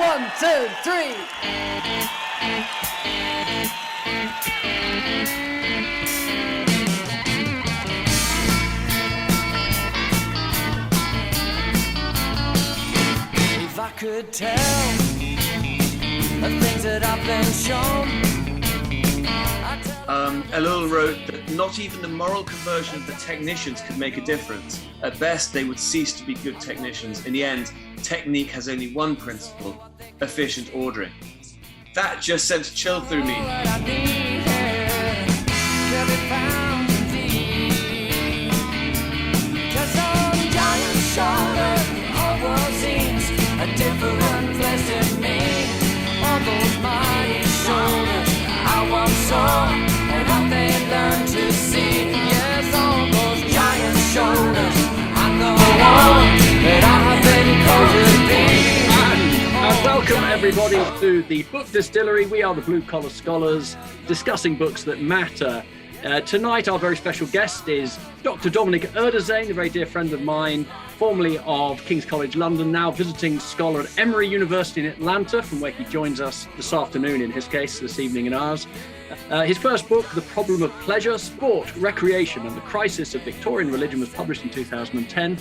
1, 2, 3. If I could tell the things that I've been shown. Ellul wrote that not even the moral conversion of the technicians could make a difference. At best, they would cease to be good technicians. In the end, technique has only one principle: efficient ordering. That just sent a chill through me. A different place in me. All those mighty shoulders I once saw, and how they learned to see. Yes, all those giant shoulders, I know that I have been called to be. And welcome everybody to the Book Distillery. We are the Blue Collar Scholars discussing books that matter. Tonight our very special guest is Dr. Dominic Erdozain, a very dear friend of mine, formerly of King's College London, now visiting scholar at Emory University in Atlanta, from where he joins us this afternoon, in his case, this evening in ours. His first book, The Problem of Pleasure, Sport, Recreation and the Crisis of Victorian Religion, was published in 2010.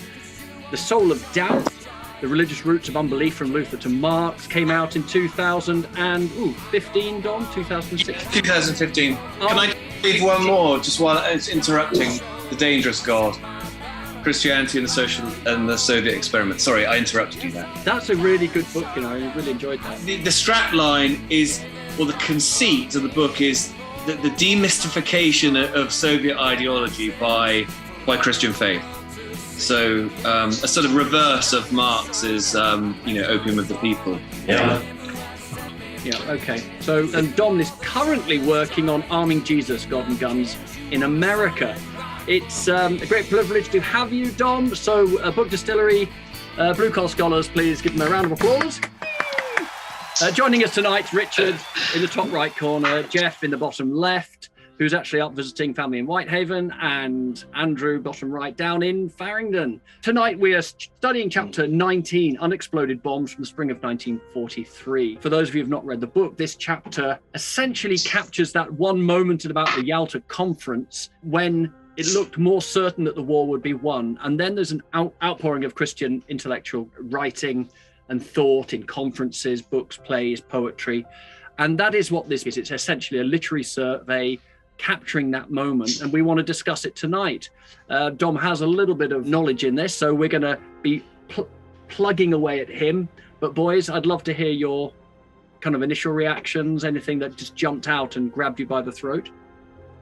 The Soul of Doubt, The Religious Roots of Unbelief, from Luther to Marx, came out in 2015, Dom? 2016? 2015. Can I leave one more, just while it's interrupting The Dangerous God? Christianity and the Soviet Experiment. Sorry, I interrupted you there. That's a really good book, you know, I really enjoyed that. The strap line is, or the conceit of the book is the demystification of Soviet ideology by Christian faith. So a sort of reverse of Marx's, Opium of the People. Yeah, okay. So, and Dom is currently working on Arming Jesus, God and Guns in America. It's a great privilege to have you, Dom. So, Book Distillery, Blue Collar Scholars, please give them a round of applause. Joining us tonight, Richard in the top right corner, Jeff in the bottom left, who's actually up visiting family in Whitehaven, and Andrew, bottom right, down in Farringdon. Tonight we are studying chapter 19, Unexploded Bombs, from the spring of 1943. For those of you who have not read the book, this chapter essentially captures that one moment at about the Yalta Conference when it looked more certain that the war would be won. And then there's an outpouring of Christian intellectual writing and thought in conferences, books, plays, poetry. And that is what this is. It's essentially a literary survey capturing that moment, and we want to discuss it tonight. Dom has a little bit of knowledge in this, so we're going to be plugging away at him. But boys, I'd love to hear your kind of initial reactions, anything that just jumped out and grabbed you by the throat.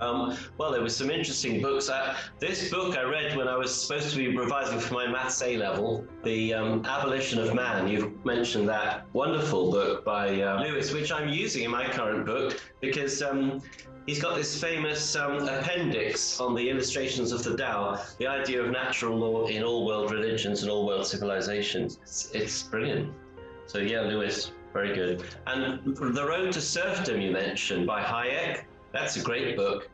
Well, there were some interesting books. This book I read when I was supposed to be revising for my Maths A level, The Abolition of Man. You've mentioned that wonderful book by Lewis, which I'm using in my current book because he's got this famous appendix on the illustrations of the Tao, the idea of natural law in all world religions and all world civilizations. It's brilliant. So yeah, Lewis, very good. And The Road to Serfdom you mentioned by Hayek. That's a great book.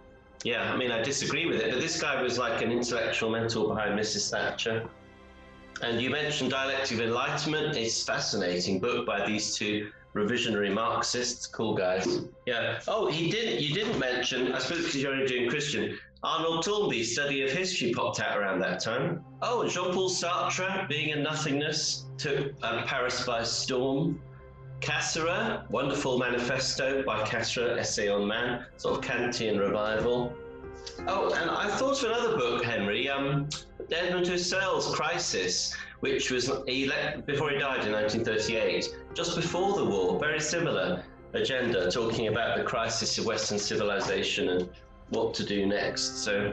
Yeah, I mean, I disagree with it, but this guy was like an intellectual mentor behind Mrs. Thatcher. And you mentioned Dialectic of Enlightenment. It's a fascinating book by these two revisionary Marxists, cool guys. Yeah. Oh, you didn't mention, I suppose because you're only doing Christian, Arnold Toynbee's Study of History popped out around that time. Oh, and Jean-Paul Sartre, Being and Nothingness, took Paris by storm. Cassera, wonderful manifesto by Cassera, Essay on Man, sort of Kantian revival. Oh, and I thought of another book, Henry, Edmund Husserl's Crisis, which was before he died in 1938, just before the war, very similar agenda, talking about the crisis of Western civilization and what to do next. So,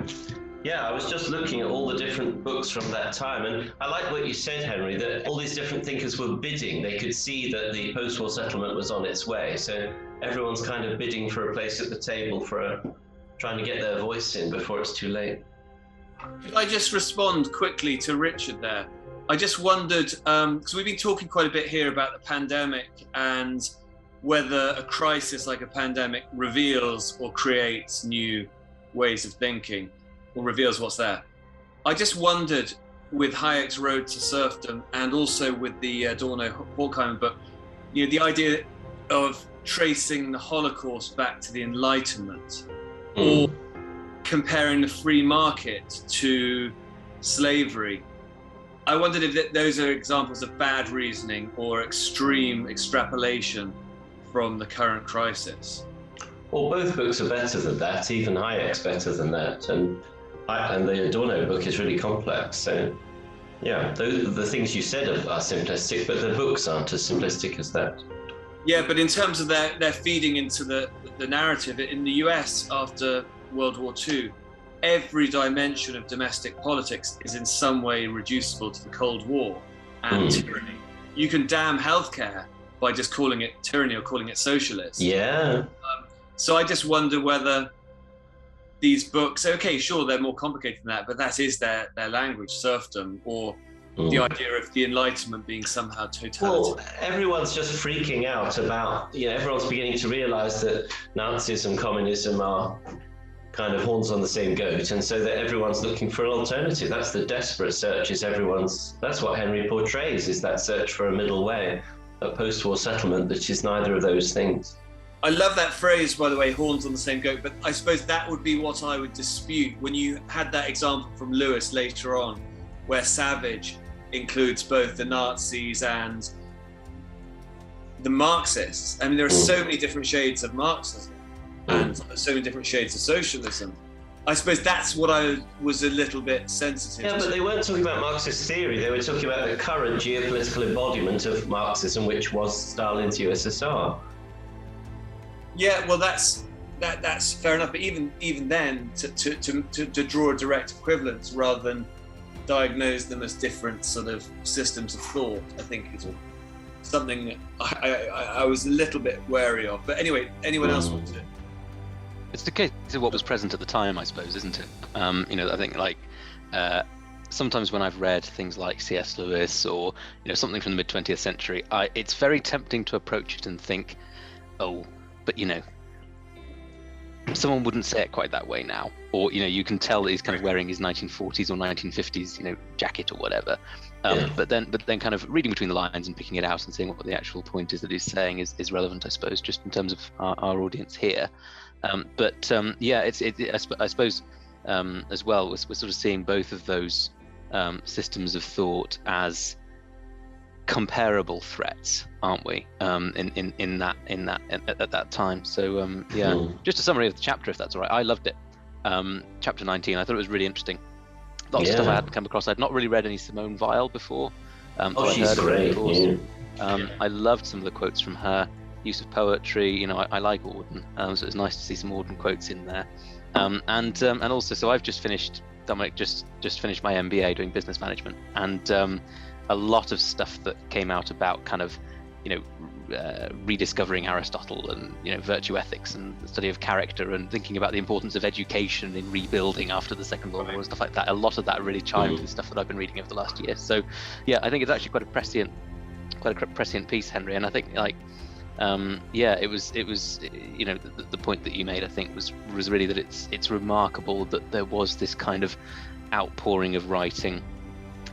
yeah, I was just looking at all the different books from that time, and I like what you said, Henry, that all these different thinkers were bidding. They could see that the post-war settlement was on its way, so everyone's kind of bidding for a place at the table, trying to get their voice in before it's too late. Could I just respond quickly to Richard there? I just wondered, because we've been talking quite a bit here about the pandemic and whether a crisis like a pandemic reveals or creates new ways of thinking, or reveals what's there. I just wondered, with Hayek's Road to Serfdom and also with the Adorno Horkheimer book, the idea of tracing the Holocaust back to the Enlightenment, or comparing the free market to slavery. I wondered if those are examples of bad reasoning or extreme extrapolation from the current crisis. Well, both books are better than that. Even Hayek's better than that, and the Adorno book is really complex. So, yeah, the things you said are simplistic, but the books aren't as simplistic as that. Yeah, but in terms of their feeding into the narrative, in the US after World War II, every dimension of domestic politics is in some way reducible to the Cold War and tyranny. You can damn healthcare by just calling it tyranny or calling it socialist. Yeah. So I just wonder whether these books, okay, sure, they're more complicated than that, but that is their language, serfdom, or the idea of the Enlightenment being somehow totalitarian. Well, everyone's just freaking out about, everyone's beginning to realize that Nazism, communism are kind of horns on the same goat, and so that everyone's looking for an alternative. That's the desperate search. That's what Henry portrays, is that search for a middle way, a post-war settlement that is neither of those things. I love that phrase, by the way, horns on the same goat, but I suppose that would be what I would dispute when you had that example from Lewis later on, where Savage includes both the Nazis and the Marxists. I mean, there are so many different shades of Marxism and so many different shades of socialism. I suppose that's what I was a little bit sensitive to. Yeah, but they weren't talking about Marxist theory. They were talking about the current geopolitical embodiment of Marxism, which was Stalin's USSR. Yeah, well, that's fair enough. But even then, to draw a direct equivalence rather than diagnose them as different sort of systems of thought, I think is something that I was a little bit wary of. But anyway, anyone else want to? It's the case of what was present at the time, I suppose, isn't it? I think sometimes when I've read things like C.S. Lewis or something from the mid-20th century, it's very tempting to approach it and think, oh, but someone wouldn't say it quite that way now, or you can tell that he's kind of wearing his 1940s or 1950s jacket or whatever. But then kind of reading between the lines and picking it out and seeing what the actual point is that he's saying is relevant, I suppose, just in terms of our audience here. I suppose as well, we're sort of seeing both of those systems of thought as comparable threats, aren't we? At that time. So just a summary of the chapter, if that's all right. I loved it. Chapter 19. I thought it was really interesting. Lots of stuff I hadn't come across. I'd not really read any Simone Weil before. She's great. I loved some of the quotes from her. Use of poetry. I like Auden, so it's nice to see some Auden quotes in there. And also, so I've just finished. Dominic just finished my MBA doing business management, and a lot of stuff that came out about kind of rediscovering Aristotle and virtue ethics and the study of character and thinking about the importance of education in rebuilding after the Second World War and stuff like that. A lot of that really chimed with stuff that I've been reading over the last year. So yeah, I think it's actually quite a prescient piece, Henry. And I think it was the point that you made, I think, was really that it's remarkable that there was this kind of outpouring of writing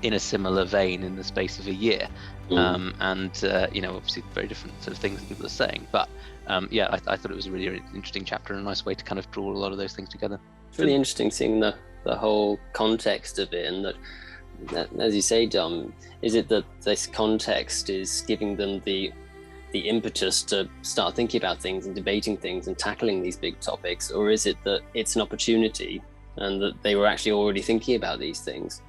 in a similar vein in the space of a year. Obviously very different sort of things that people are saying, but I thought it was a really, really interesting chapter and a nice way to kind of draw a lot of those things together. It's really interesting seeing the whole context of it, and that, as you say, Dom, is it that this context is giving them the impetus to start thinking about things and debating things and tackling these big topics, or is it that it's an opportunity and that they were actually already thinking about these things?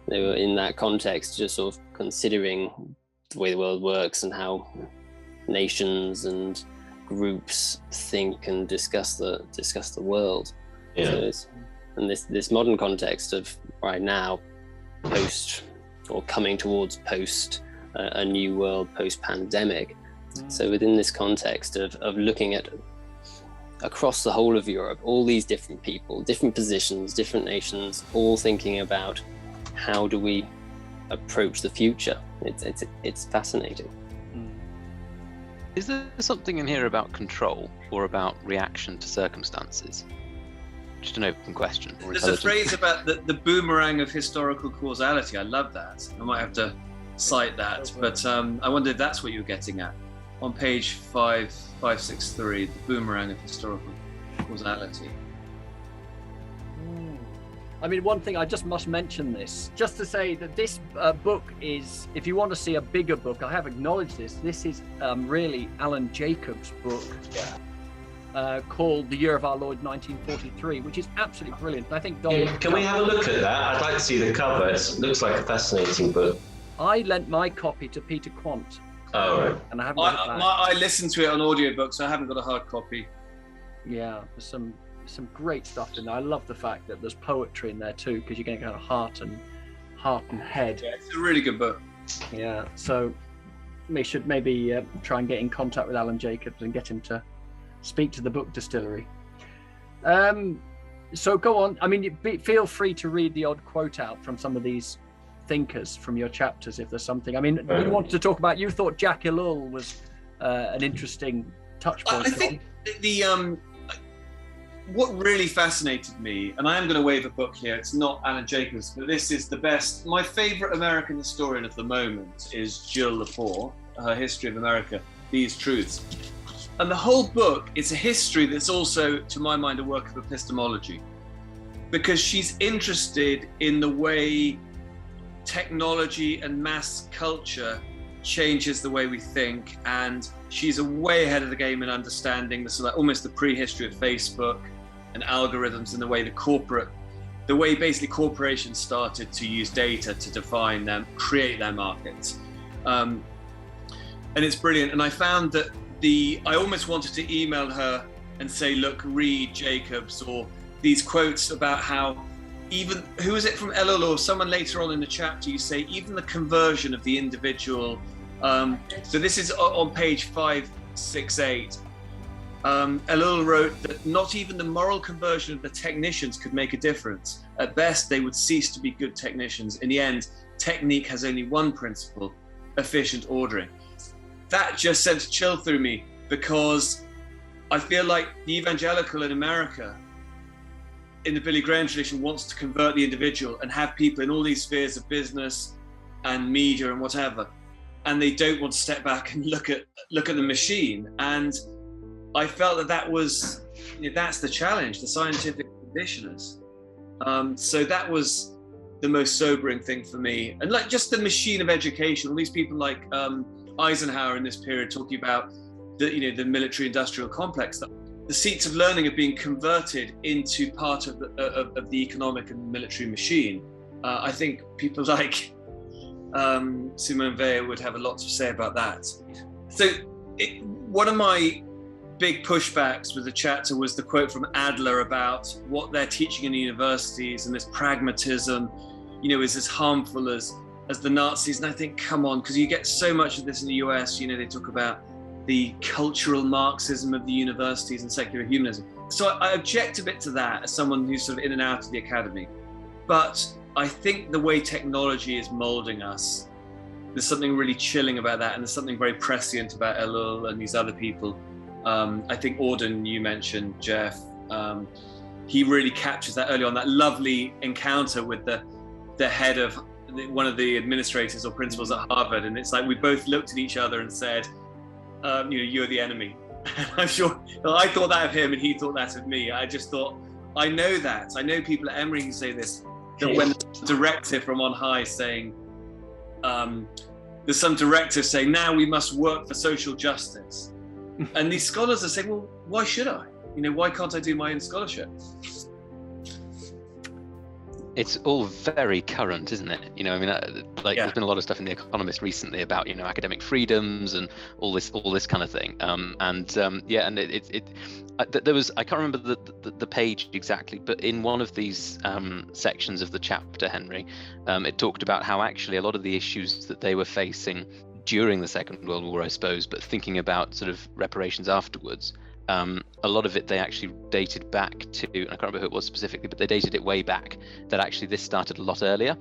They were in that context just sort of considering the way the world works and how nations groups think and discuss the world. Yeah. So and this modern context of right now, post or coming towards post a new world, post-pandemic. So within this context of looking at across the whole of Europe, all these different people, different positions, different nations, all thinking about how do we approach the future. It's fascinating. Is there something in here about control or about reaction to circumstances? Just an open question. There's a phrase about the boomerang of historical causality. I love that. I might have to cite that, but I wonder if that's what you're getting at. on page 563, the Boomerang of Historical Causality. I mean, one thing I just must mention this, just to say that this book is, if you want to see a bigger book, I have acknowledged this is really Alan Jacobs' book called The Year of Our Lord 1943, which is absolutely brilliant. I think Dominic... Can we have a look at that? I'd like to see the cover. It looks like a fascinating book. I lent my copy to Peter Quant. Oh, right. And I haven't got it back. I listened to it on audiobook, so I haven't got a hard copy. Yeah, there's some great stuff in there. I love the fact that there's poetry in there too, because you're going to go heart and head. Yeah, it's a really good book. Yeah, so we should maybe try and get in contact with Alan Jacobs and get him to speak to the book Distillery. So go on. I mean, feel free to read the odd quote out from some of these thinkers from your chapters if there's something. I mean, you wanted to talk about, you thought Jacques Ellul was an interesting touch point. I think what really fascinated me, and I am going to wave a book here, it's not Alan Jacobs, but this is the best, my favorite American historian of the moment is Jill Lepore, her History of America, These Truths. And the whole book is a history that's also, to my mind, a work of epistemology, because she's interested in the way technology and mass culture changes the way we think, and she's way ahead of the game in understanding this, like almost the prehistory of Facebook and algorithms and the way basically corporations started to use data to define them, create their markets. And it's brilliant. And I found that I almost wanted to email her and say, look, read Jacobs, or these quotes about how even, who is it from Ellul or someone later on in the chapter, you say, even the conversion of the individual. So this is on page 568. Ellul wrote that not even the moral conversion of the technicians could make a difference. At best, they would cease to be good technicians. In the end, technique has only one principle: efficient ordering. That just sent a chill through me, because I feel like the evangelical in America, in the Billy Graham tradition, wants to convert the individual and have people in all these spheres of business and media and whatever, and they don't want to step back and look at the machine. And I felt that was, that's the challenge, the scientific conditioners. So that was the most sobering thing for me. And like just the machine of education, all these people like Eisenhower in this period talking about the military industrial complex, that the seats of learning are being converted into part of the economic and military machine. I think people like Simone Weil would have a lot to say about that. So one of my big pushbacks with the chapter was the quote from Adler about what they're teaching in the universities, and this pragmatism, is as harmful as the Nazis. And I think, come on, because you get so much of this in the US, they talk about the cultural Marxism of the universities and secular humanism. So I object a bit to that as someone who's sort of in and out of the academy. But I think the way technology is molding us, there's something really chilling about that, and there's something very prescient about Ellul and these other people. I think Auden, you mentioned, Jeff, he really captures that early on, that lovely encounter with the head of one of the administrators or principals at Harvard, and it's like we both looked at each other and said, you're the enemy. I'm sure I thought that of him and he thought that of me. I just thought, I know that. I know people at Emory who say this, that when there's a directive from on high saying, there's some directive saying, now we must work for social justice. And these scholars are saying, well, why should I? Why can't I do my own scholarship? It's all very current, isn't it? There's been a lot of stuff in The Economist recently about, academic freedoms and all this kind of thing. There was, I can't remember the page exactly, but in one of these sections of the chapter, Henry, it talked about how actually a lot of the issues that they were facing during the Second World War, I suppose, but thinking about sort of reparations afterwards, a lot of it they actually dated back to, and I can't remember who it was specifically, but they dated it way back, that actually this started a lot earlier.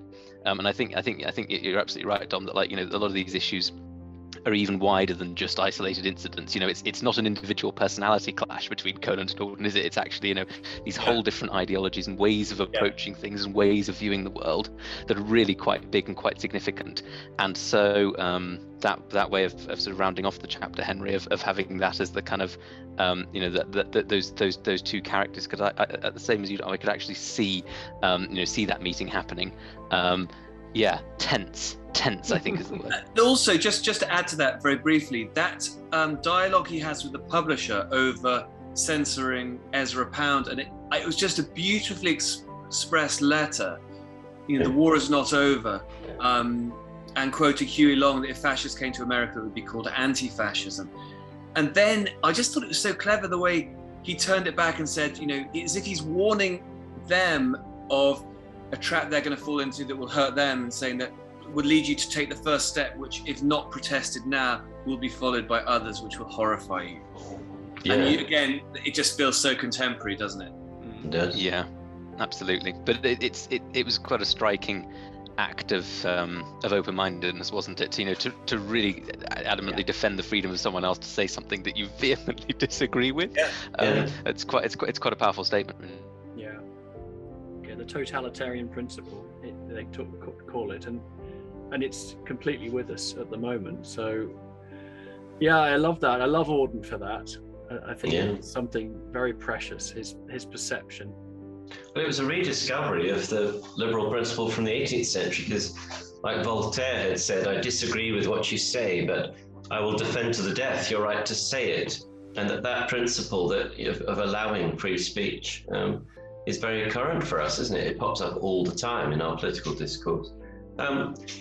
And I think you're absolutely right, Dom, that a lot of these issues are even wider than just isolated incidents. It's not an individual personality clash between Conan and Gordon, is it? It's actually, these whole different ideologies and ways of approaching things and ways of viewing the world that are really quite big and quite significant. And so that way of sort of rounding off the chapter, Henry, of having that as the kind of those two characters, because I at the same as you, I could actually see that meeting happening. Tense, I think is the word. Also, just to add to that very briefly, that dialogue he has with the publisher over censoring Ezra Pound, and it was just a beautifully expressed letter. The war is not over, and quoting Huey Long, that if fascists came to America, it would be called anti-fascism. And then I just thought it was so clever the way he turned it back and said, as if he's warning them of a trap they're going to fall into that will hurt them, and saying that would lead you to take the first step, which, if not protested now, will be followed by others, which will horrify you. Yeah. And again, it just feels so contemporary, doesn't it? It does. Yeah, absolutely. But it was quite a striking act of open-mindedness, wasn't it? To really adamantly defend the freedom of someone else to say something that you vehemently disagree with. It's quite a powerful statement. Yeah, the totalitarian principle, they call it, and it's completely with us at the moment. So yeah, I love that. I love Auden for that. I think it's something very precious, his perception. Well, it was a rediscovery of the liberal principle from the 18th century, because, like Voltaire had said, I disagree with what you say, but I will defend to the death your right to say it. And that principle of allowing free speech is very current for us, isn't it? It pops up all the time in our political discourse.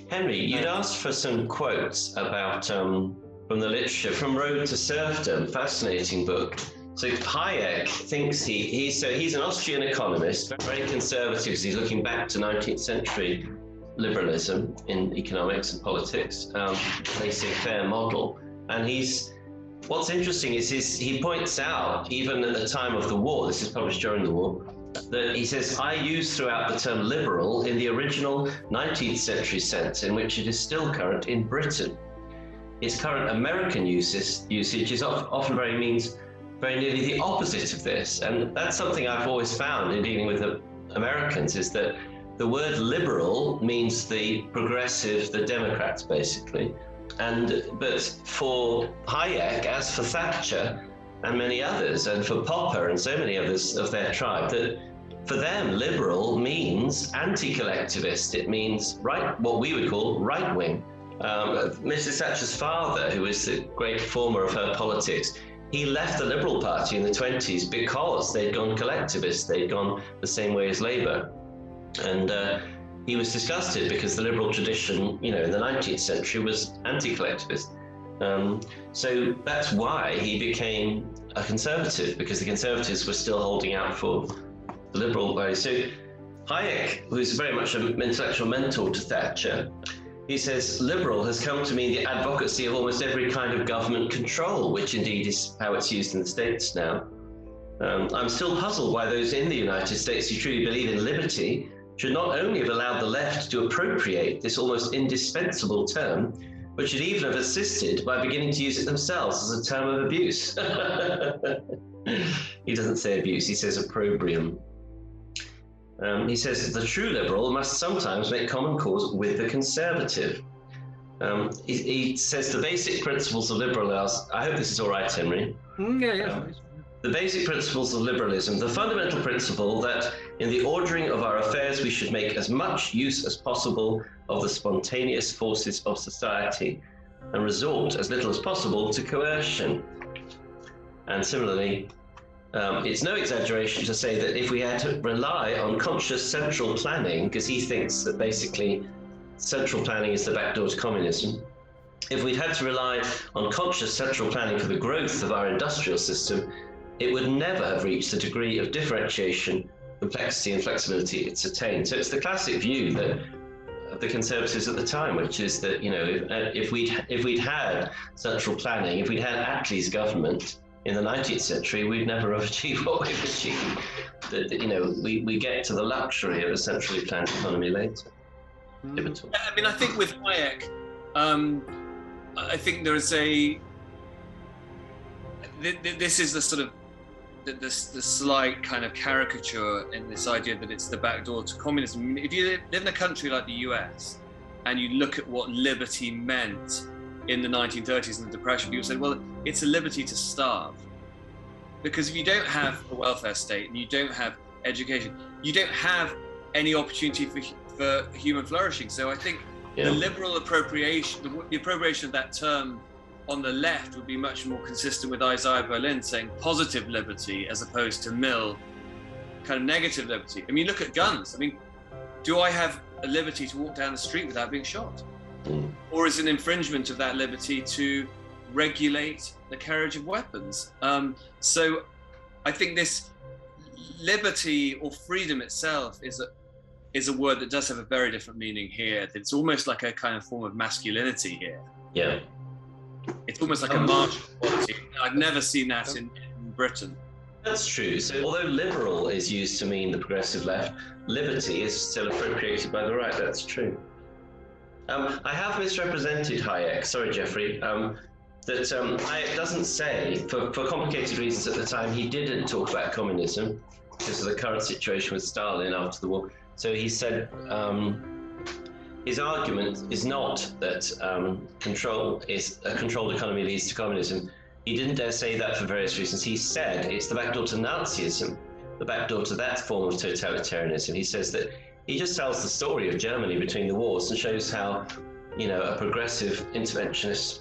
Henry, you'd asked for some quotes about from the literature, from Road to Serfdom, fascinating book. So Hayek thinks he's an Austrian economist, very conservative, because he's looking back to 19th century liberalism in economics and politics, placing a fair model. And what's interesting is he points out, even at the time of the war, this is published during the war, that he says, I use throughout the term liberal in the original 19th century sense, in which it is still current in Britain. Its current American usage is often very nearly the opposite of this. And that's something I've always found in dealing with the Americans, is that the word liberal means the progressive, the Democrats, basically. But for Hayek, as for Thatcher and many others, and for Popper and so many others of their tribe, that for them, liberal means anti-collectivist. It means what we would call right-wing. Mrs. Thatcher's father, who was the great reformer of her politics, he left the Liberal Party in the 20s because they'd gone collectivist. They'd gone the same way as Labour. And he was disgusted because the liberal tradition, in the 19th century was anti-collectivist. So that's why he became a conservative, because the conservatives were still holding out for the liberal way. So Hayek, who's very much an intellectual mentor to Thatcher, he says, liberal has come to mean the advocacy of almost every kind of government control, which indeed is how it's used in the States now. I'm still puzzled why those in the United States who truly believe in liberty should not only have allowed the left to appropriate this almost indispensable term, but should even have assisted by beginning to use it themselves as a term of abuse. He doesn't say abuse, he says opprobrium. He says the true liberal must sometimes make common cause with the conservative. He says the basic principles of liberalism. I hope this is all right, Henry. The basic principles of liberalism, the fundamental principle that in the ordering of our affairs we should make as much use as possible of the spontaneous forces of society and resort as little as possible to coercion. And similarly, it's no exaggeration to say that if we had to rely on conscious central planning, because he thinks that basically central planning is the backdoor to communism, if we'd had to rely on conscious central planning for the growth of our industrial system, it would never have reached the degree of differentiation, complexity and flexibility it's attained. So it's the classic view that of the conservatives at the time, which is that, if we'd had central planning, if we'd had Attlee's government in the 19th century, we'd never have achieved what we've achieved. We get to the luxury of a centrally planned economy later. I mean, I think with Hayek, I think there is this is the sort of the slight kind of caricature in this idea that it's the back door to communism. If you live in a country like the US and you look at what liberty meant in the 1930s and the Depression, people say, well, it's a liberty to starve. Because if you don't have a welfare state and you don't have education, you don't have any opportunity for human flourishing. So I think the liberal appropriation, the appropriation of that term on the left would be much more consistent with Isaiah Berlin saying positive liberty as opposed to Mill kind of negative liberty. I mean, look at guns. I mean, do I have a liberty to walk down the street without being shot? Or is it an infringement of that liberty to regulate the carriage of weapons? So I think this liberty or freedom itself is a word that does have a very different meaning here. It's almost like a kind of form of masculinity here. Yeah. It's almost like a martial quality. I've never seen that in Britain. That's true. So although liberal is used to mean the progressive left, liberty is still appropriated by the right. That's true. I have misrepresented Hayek. Sorry, Jeffrey. Hayek doesn't say, for complicated reasons at the time, he didn't talk about communism because of the current situation with Stalin after the war. So he said his argument is not that a controlled economy leads to communism. He didn't dare say that for various reasons. He said it's the backdoor to Nazism, the backdoor to that form of totalitarianism. He says that he just tells the story of Germany between the wars and shows how, a progressive interventionist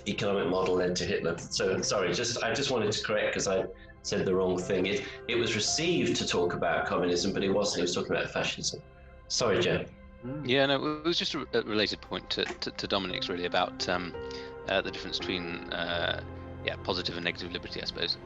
economic model led to Hitler. So sorry, I just wanted to correct because I said the wrong thing. It was received to talk about communism, but it wasn't. He was talking about fascism. Sorry, Jeff. Yeah, no, it was just a related point to Dominic's really about the difference between positive and negative liberty, I suppose.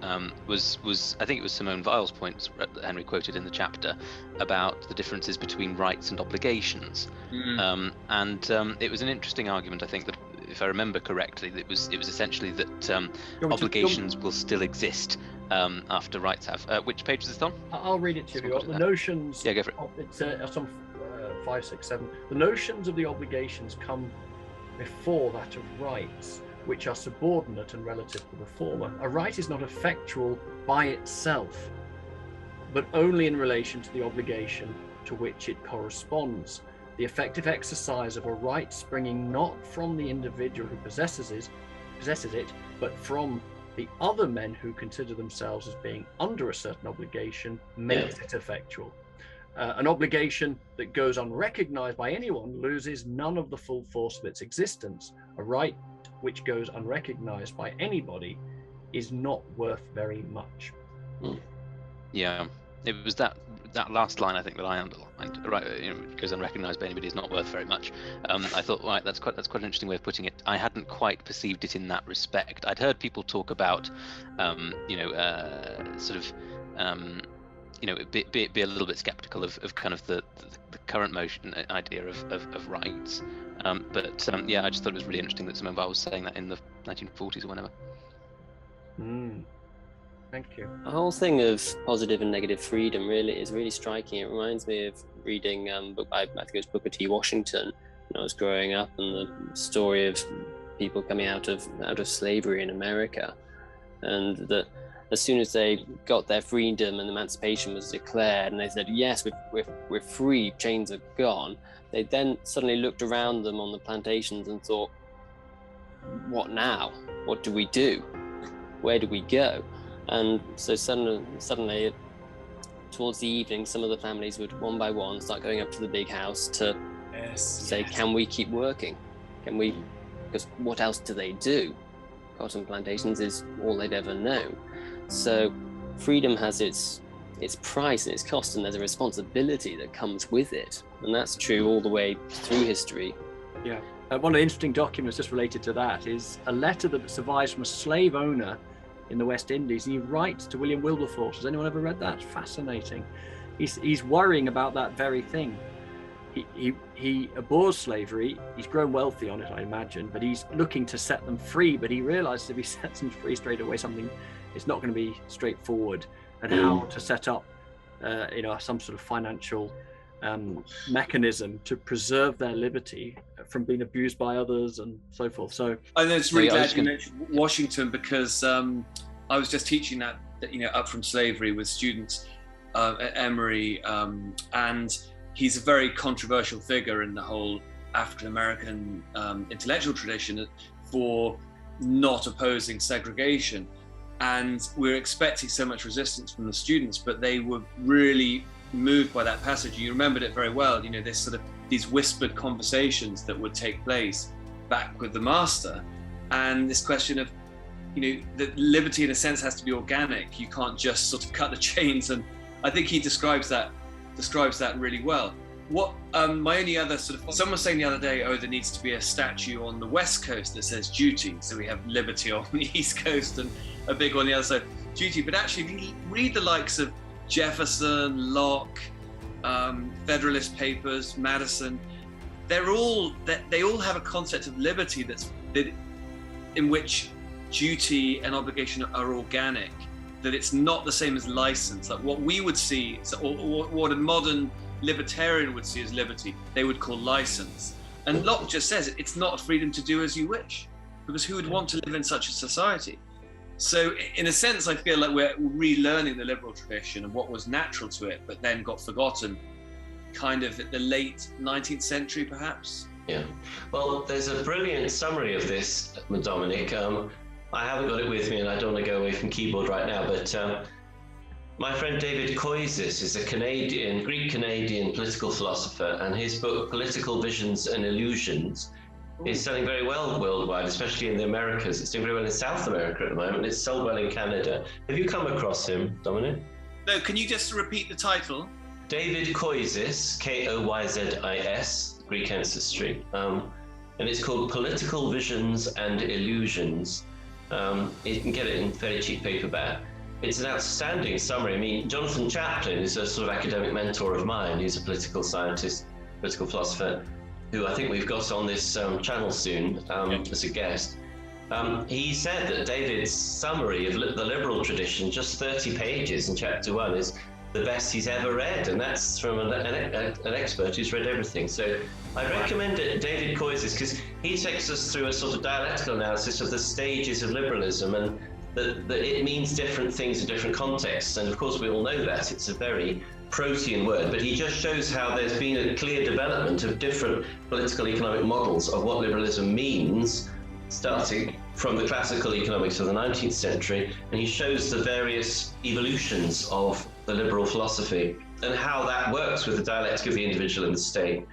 Was I think it was Simone Weil's point that Henry quoted in the chapter about the differences between rights and obligations. It was an interesting argument, I think, that if I remember correctly, it was essentially that obligations will still exist after rights have. Which page is this on? I'll read it to you. The notions. Yeah, go for it. It's some 5, 6, 7. The notions of the obligations come before that of rights, which are subordinate and relative to the former. A right is not effectual by itself, but only in relation to the obligation to which it corresponds. The effective exercise of a right springing not from the individual who possesses it, but from the other men who consider themselves as being under a certain obligation makes it effectual. An obligation that goes unrecognized by anyone loses none of the full force of its existence. A right which goes unrecognized by anybody is not worth very much. Yeah, it was that last line I think that I underlined. Right, it goes unrecognized by anybody is not worth very much. I thought, right, that's quite an interesting way of putting it. I hadn't quite perceived it in that respect. I'd heard people talk about, be a little bit skeptical of kind of the current idea of rights. I just thought it was really interesting that Simone Weil was saying that in the 1940s or whenever. Thank you. The whole thing of positive and negative freedom is really striking. It reminds me of reading book I think it was Booker T. Washington when I was growing up, and the story of people coming out of slavery in America, and that as soon as they got their freedom and emancipation was declared, and they said, yes, we're free, chains are gone, they then suddenly looked around them on the plantations and thought, what now? What do we do? Where do we go? And so suddenly, towards the evening, some of the families would, one by one, start going up to the big house to say, can we keep working? Can we? Because what else do they do? Cotton plantations is all they'd ever known. So freedom has its price and its cost, and there's a responsibility that comes with it. And that's true all the way through history. Yeah. One of the interesting documents just related to that is a letter that survives from a slave owner in the West Indies. He writes to William Wilberforce. Has anyone ever read that? Fascinating. He's worrying about that very thing. He abhors slavery. He's grown wealthy on it, I imagine, but he's looking to set them free. But he realizes if he sets them free straight away, it's not going to be straightforward, and how to set up, some sort of financial mechanism to preserve their liberty from being abused by others and so forth. So I know it's really glad you mentioned Washington, because I was just teaching that up from slavery with students at Emory, and he's a very controversial figure in the whole African American intellectual tradition for not opposing segregation. And we're expecting so much resistance from the students, but they were really moved by that passage. You remembered it very well, this sort of these whispered conversations that would take place back with the master, and this question of that liberty in a sense has to be organic. You can't just sort of cut the chains, and I think he describes that really well. What my only other someone was saying the other day, there needs to be a statue on the West Coast that says duty, so we have liberty on the East Coast and a big one on the other side, duty. But actually, if you read the likes of Jefferson, Locke, Federalist Papers, Madison, they all have a concept of liberty in which duty and obligation are organic, that it's not the same as license. Like what we would see, or what a modern libertarian would see as liberty, they would call license. And Locke just says it's not a freedom to do as you wish, because who would want to live in such a society? So in a sense, I feel like we're relearning the liberal tradition and what was natural to it, but then got forgotten kind of at the late 19th century, perhaps. Yeah. Well, there's a brilliant summary of this, Dominic. I haven't got it with me and I don't want to go away from keyboard right now, but my friend David Koyzis is a Greek-Canadian political philosopher, and his book, Political Visions and Illusions, is selling very well worldwide, especially in the Americas. It's doing very well in South America at the moment. It's sold well in Canada. Have you come across him, Dominic? No, can you just repeat the title? David Koyzis, Koyzis, Greek ancestry. And it's called Political Visions and Illusions. You can get it in very cheap paperback. It's an outstanding summary. I mean, Jonathan Chaplin is a sort of academic mentor of mine. He's a political scientist, political philosopher, who I think we've got on this channel soon as a guest. He said that David's summary of the liberal tradition, just 30 pages in chapter 1, is the best he's ever read, and that's from an expert who's read everything. So I recommend it, David Koyzis, because he takes us through a sort of dialectical analysis of the stages of liberalism, and that it means different things in different contexts. And of course, we all know that it's a very protean word, but he just shows how there's been a clear development of different political economic models of what liberalism means, starting from the classical economics of the 19th century, and he shows the various evolutions of the liberal philosophy and how that works with the dialectic of the individual and the state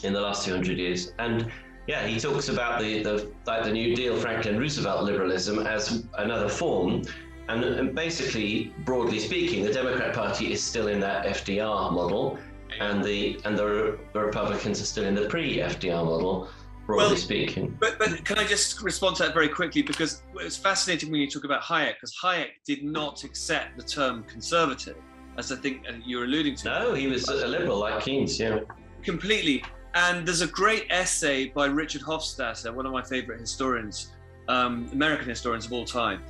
in the last 200 years. And yeah, he talks about the New Deal, Franklin Roosevelt liberalism as another form. And basically, broadly speaking, the Democrat Party is still in that FDR model, and the Republicans are still in the pre-FDR model, broadly speaking. But can I just respond to that very quickly? Because it's fascinating when you talk about Hayek, because Hayek did not accept the term conservative, as I think you're alluding to. No, he was a liberal like Keynes, yeah. Completely. And there's a great essay by Richard Hofstadter, one of my favorite historians, American historians of all time.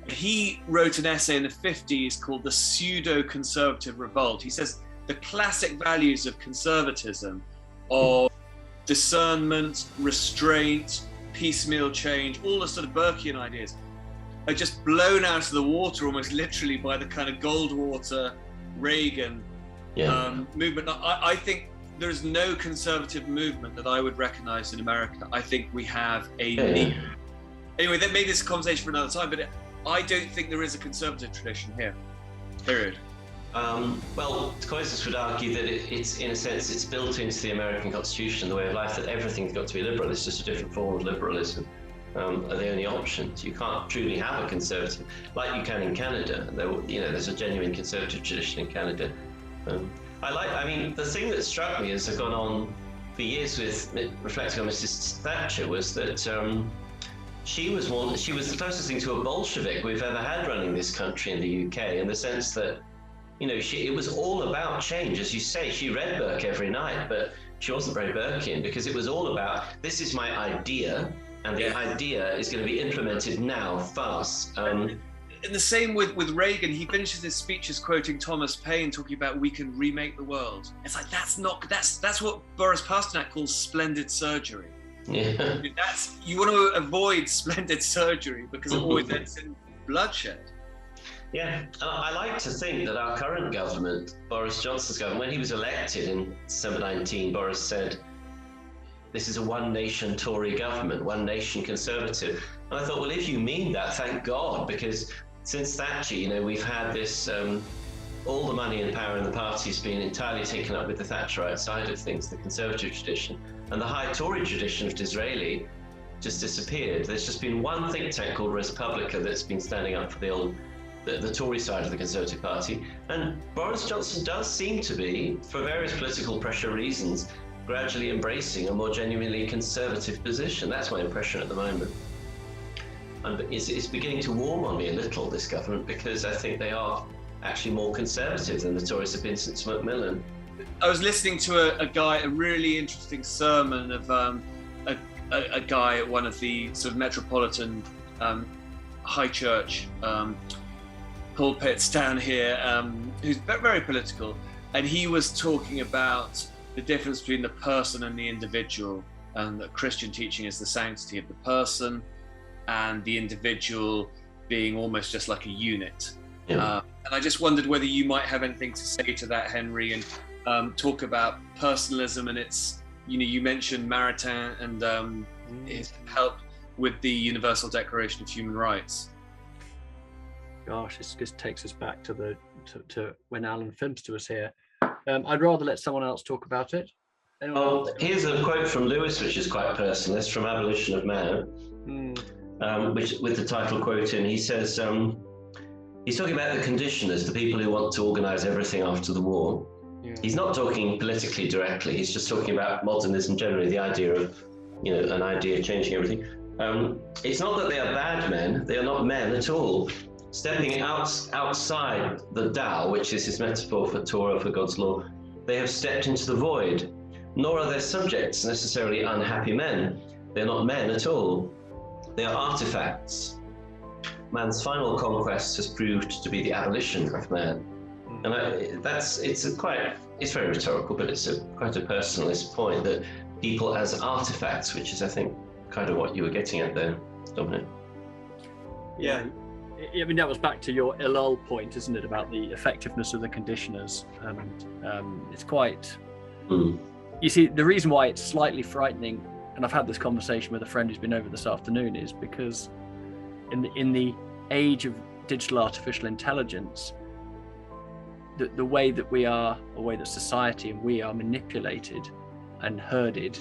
He wrote an essay in the 50s called The Pseudoconservative Revolt. He says the classic values of conservatism, of discernment, restraint, piecemeal change, all the sort of Burkean ideas, are just blown out of the water almost literally by the kind of Goldwater, Reagan movement. I think there's no conservative movement that I would recognize in America. I think we have anyway, that made this a conversation for another time, but I don't think there is a conservative tradition here, period. Well, Koyzis would argue that it's, in a sense, it's built into the American Constitution, the way of life, that everything's got to be liberal. It's just a different form of liberalism. Are the only options. You can't truly have a conservative, like you can in Canada. There's a genuine conservative tradition in Canada. The thing that struck me as I've gone on for years with reflecting on Mrs. Thatcher was that she was the closest thing to a Bolshevik we've ever had running this country in the UK, in the sense that, it was all about change. As you say, she read Burke every night, but she wasn't very Burkean, because it was all about, this is my idea, and the idea is going to be implemented now, fast. And the same with Reagan. He finishes his speeches quoting Thomas Paine, talking about we can remake the world. It's like that's what Boris Pasternak calls splendid surgery. Yeah. You want to avoid splendid surgery because it always ends in bloodshed. Yeah, I like to think that our current government, Boris Johnson's government, when he was elected in December 19, Boris said, this is a one nation Tory government, one nation Conservative. And I thought, well, if you mean that, thank God, because since Thatcher, we've had this, all the money and power in the party has been entirely taken up with the Thatcherite side of things, the Conservative tradition. And the high Tory tradition of Disraeli just disappeared. There's just been one think tank called Respublica that's been standing up for the Tory side of the Conservative Party. And Boris Johnson does seem to be, for various political pressure reasons, gradually embracing a more genuinely conservative position. That's my impression at the moment. And it's beginning to warm on me a little, this government, because I think they are actually more conservative than the Tories have been since Macmillan. I was listening to a really interesting sermon of a guy at one of the sort of metropolitan high church pulpits down here, who's very political, and he was talking about the difference between the person and the individual, and that Christian teaching is the sanctity of the person, and the individual being almost just like a unit. Yeah. And I just wondered whether you might have anything to say to that, Henry, and talk about personalism and its, you mentioned Maritain and his help with the Universal Declaration of Human Rights. Gosh, this takes us back to when Alan Finster was here. I'd rather let someone else talk about it. Here's a quote from Lewis, which is quite personalist, from Abolition of Man, which with the title quote in, he says, he's talking about the conditioners, the people who want to organise everything after the war. Yeah. He's not talking politically directly, he's just talking about modernism generally, the idea of, an idea changing everything. It's not that they are bad men, they are not men at all. Stepping outside the Tao, which is his metaphor for Torah, for God's law, they have stepped into the void. Nor are their subjects necessarily unhappy men. They're not men at all. They are artifacts. Man's final conquest has proved to be the abolition of man. And it's very rhetorical, but it's quite a personalist point, that people as artifacts, which is, I think, kind of what you were getting at there, Dominic. Yeah. I mean, that was back to your Elul point, isn't it, about the effectiveness of the conditioners? And it's quite... You see, the reason why it's slightly frightening, and I've had this conversation with a friend who's been over this afternoon, is because in the age of digital artificial intelligence, the way that we are, the way that society and we are manipulated and herded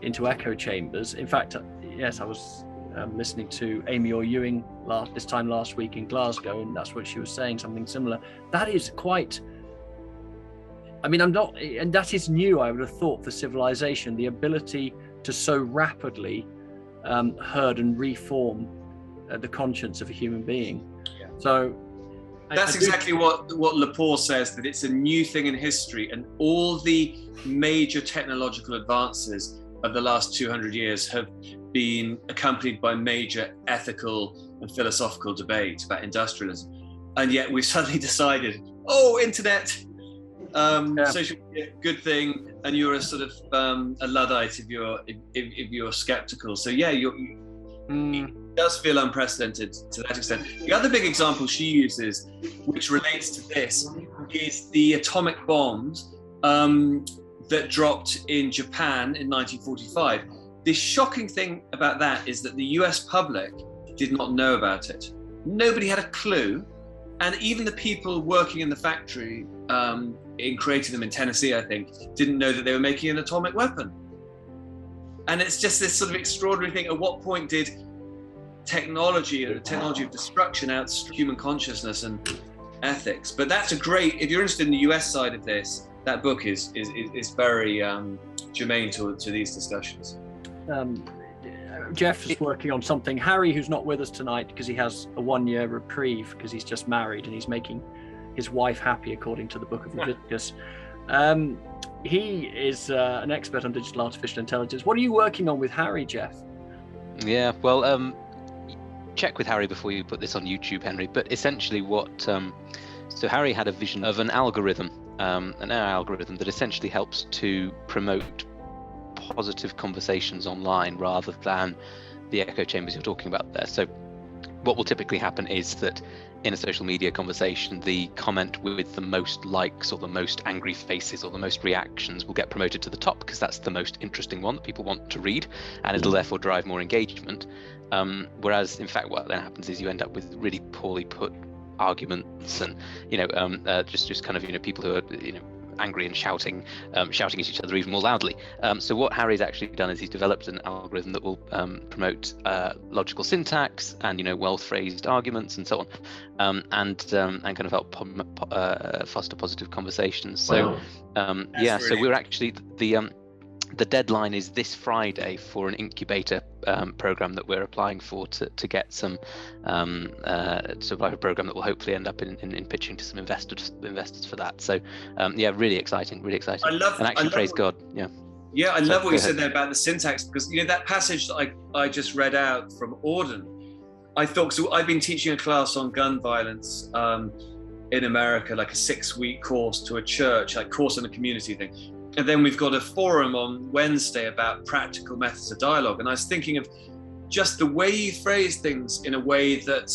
into echo chambers. In fact, yes, I was listening to Amy Orr Ewing this time last week in Glasgow, and that's what she was saying, something similar. That is quite, and that is new, I would have thought, for civilization, the ability to so rapidly herd and reform the conscience of a human being. Yeah. So that's exactly what Lepore says, that it's a new thing in history, and all the major technological advances of the last 200 years have been accompanied by major ethical and philosophical debate about industrialism. And yet we've suddenly decided, internet, social media, good thing, and you're a sort of a Luddite if you're skeptical. So yeah, it does feel unprecedented to that extent. The other big example she uses, which relates to this, is the atomic bombs that dropped in Japan in 1945. The shocking thing about that is that the US public did not know about it. Nobody had a clue. And even the people working in the factory in creating them in Tennessee, I think, didn't know that they were making an atomic weapon. And it's just this sort of extraordinary thing. At what point did technology and the technology of destruction outstrip human consciousness and ethics? But that's if you're interested in the US side of this, that book is very germane to these discussions. Jeff is working on something. Harry, who's not with us tonight because he has a 1-year reprieve because he's just married and he's making his wife happy according to the book of Leviticus. He is an expert on digital artificial intelligence. What are you working on with Harry, Jeff? Yeah, well, check with Harry before you put this on YouTube, Henry. But essentially, so Harry had a vision of an algorithm that essentially helps to promote positive conversations online rather than the echo chambers you're talking about there. So what will typically happen is that in a social media conversation, the comment with the most likes or the most angry faces or the most reactions will get promoted to the top because that's the most interesting one that people want to read, and it'll therefore drive more engagement. Whereas in fact what then happens is you end up with really poorly put arguments and just kind of people who are angry and shouting at each other even more loudly. So what Harry's actually done is he's developed an algorithm that will promote logical syntax and well phrased arguments and so on, and kind of help foster positive conversations. So Really so we're actually the deadline is this Friday for an incubator program that we're applying for to get some a program that will hopefully end up in pitching to some investors for that. So really exciting. I love praise God. I love what you said there about the syntax, because that passage that I just read out from Auden, I thought, so I've been teaching a class on gun violence in America, like a 6-week course to a church, like course on a community thing. And then we've got a forum on Wednesday about practical methods of dialogue. And I was thinking of just the way you phrase things in a way that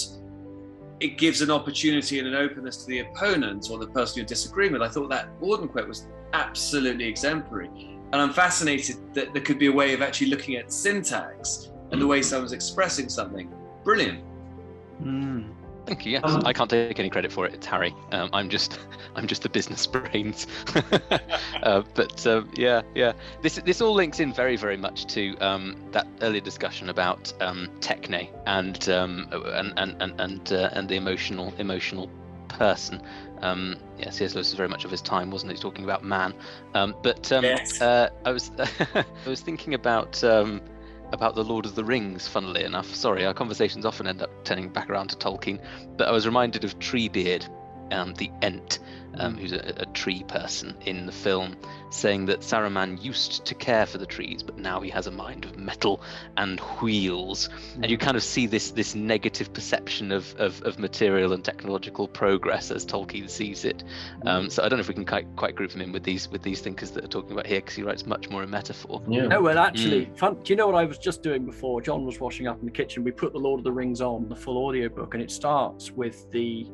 it gives an opportunity and an openness to the opponent or the person you're disagreeing with. I thought that Auden quote was absolutely exemplary. And I'm fascinated that there could be a way of actually looking at syntax and the way someone's expressing something. Brilliant. Thank you. Yes, I can't take any credit for it. It's Harry. I'm just the business brains. This all links in very, very much to that earlier discussion about techne and the emotional person. C.S. Lewis is very much of his time, wasn't he? Talking about man. Yes. I was thinking about the Lord of the Rings, funnily enough. Sorry, our conversations often end up turning back around to Tolkien, but I was reminded of Treebeard, the Ent, who's a tree person in the film, saying that Saruman used to care for the trees, but now he has a mind of metal and wheels. And you kind of see this negative perception of material and technological progress as Tolkien sees it. So I don't know if we can quite group him in with these thinkers that are talking about here, because he writes much more in metaphor. No, well, actually, fun. Do you know what I was just doing before? John was washing up in the kitchen. We put the Lord of the Rings on, the full audiobook, and it starts with the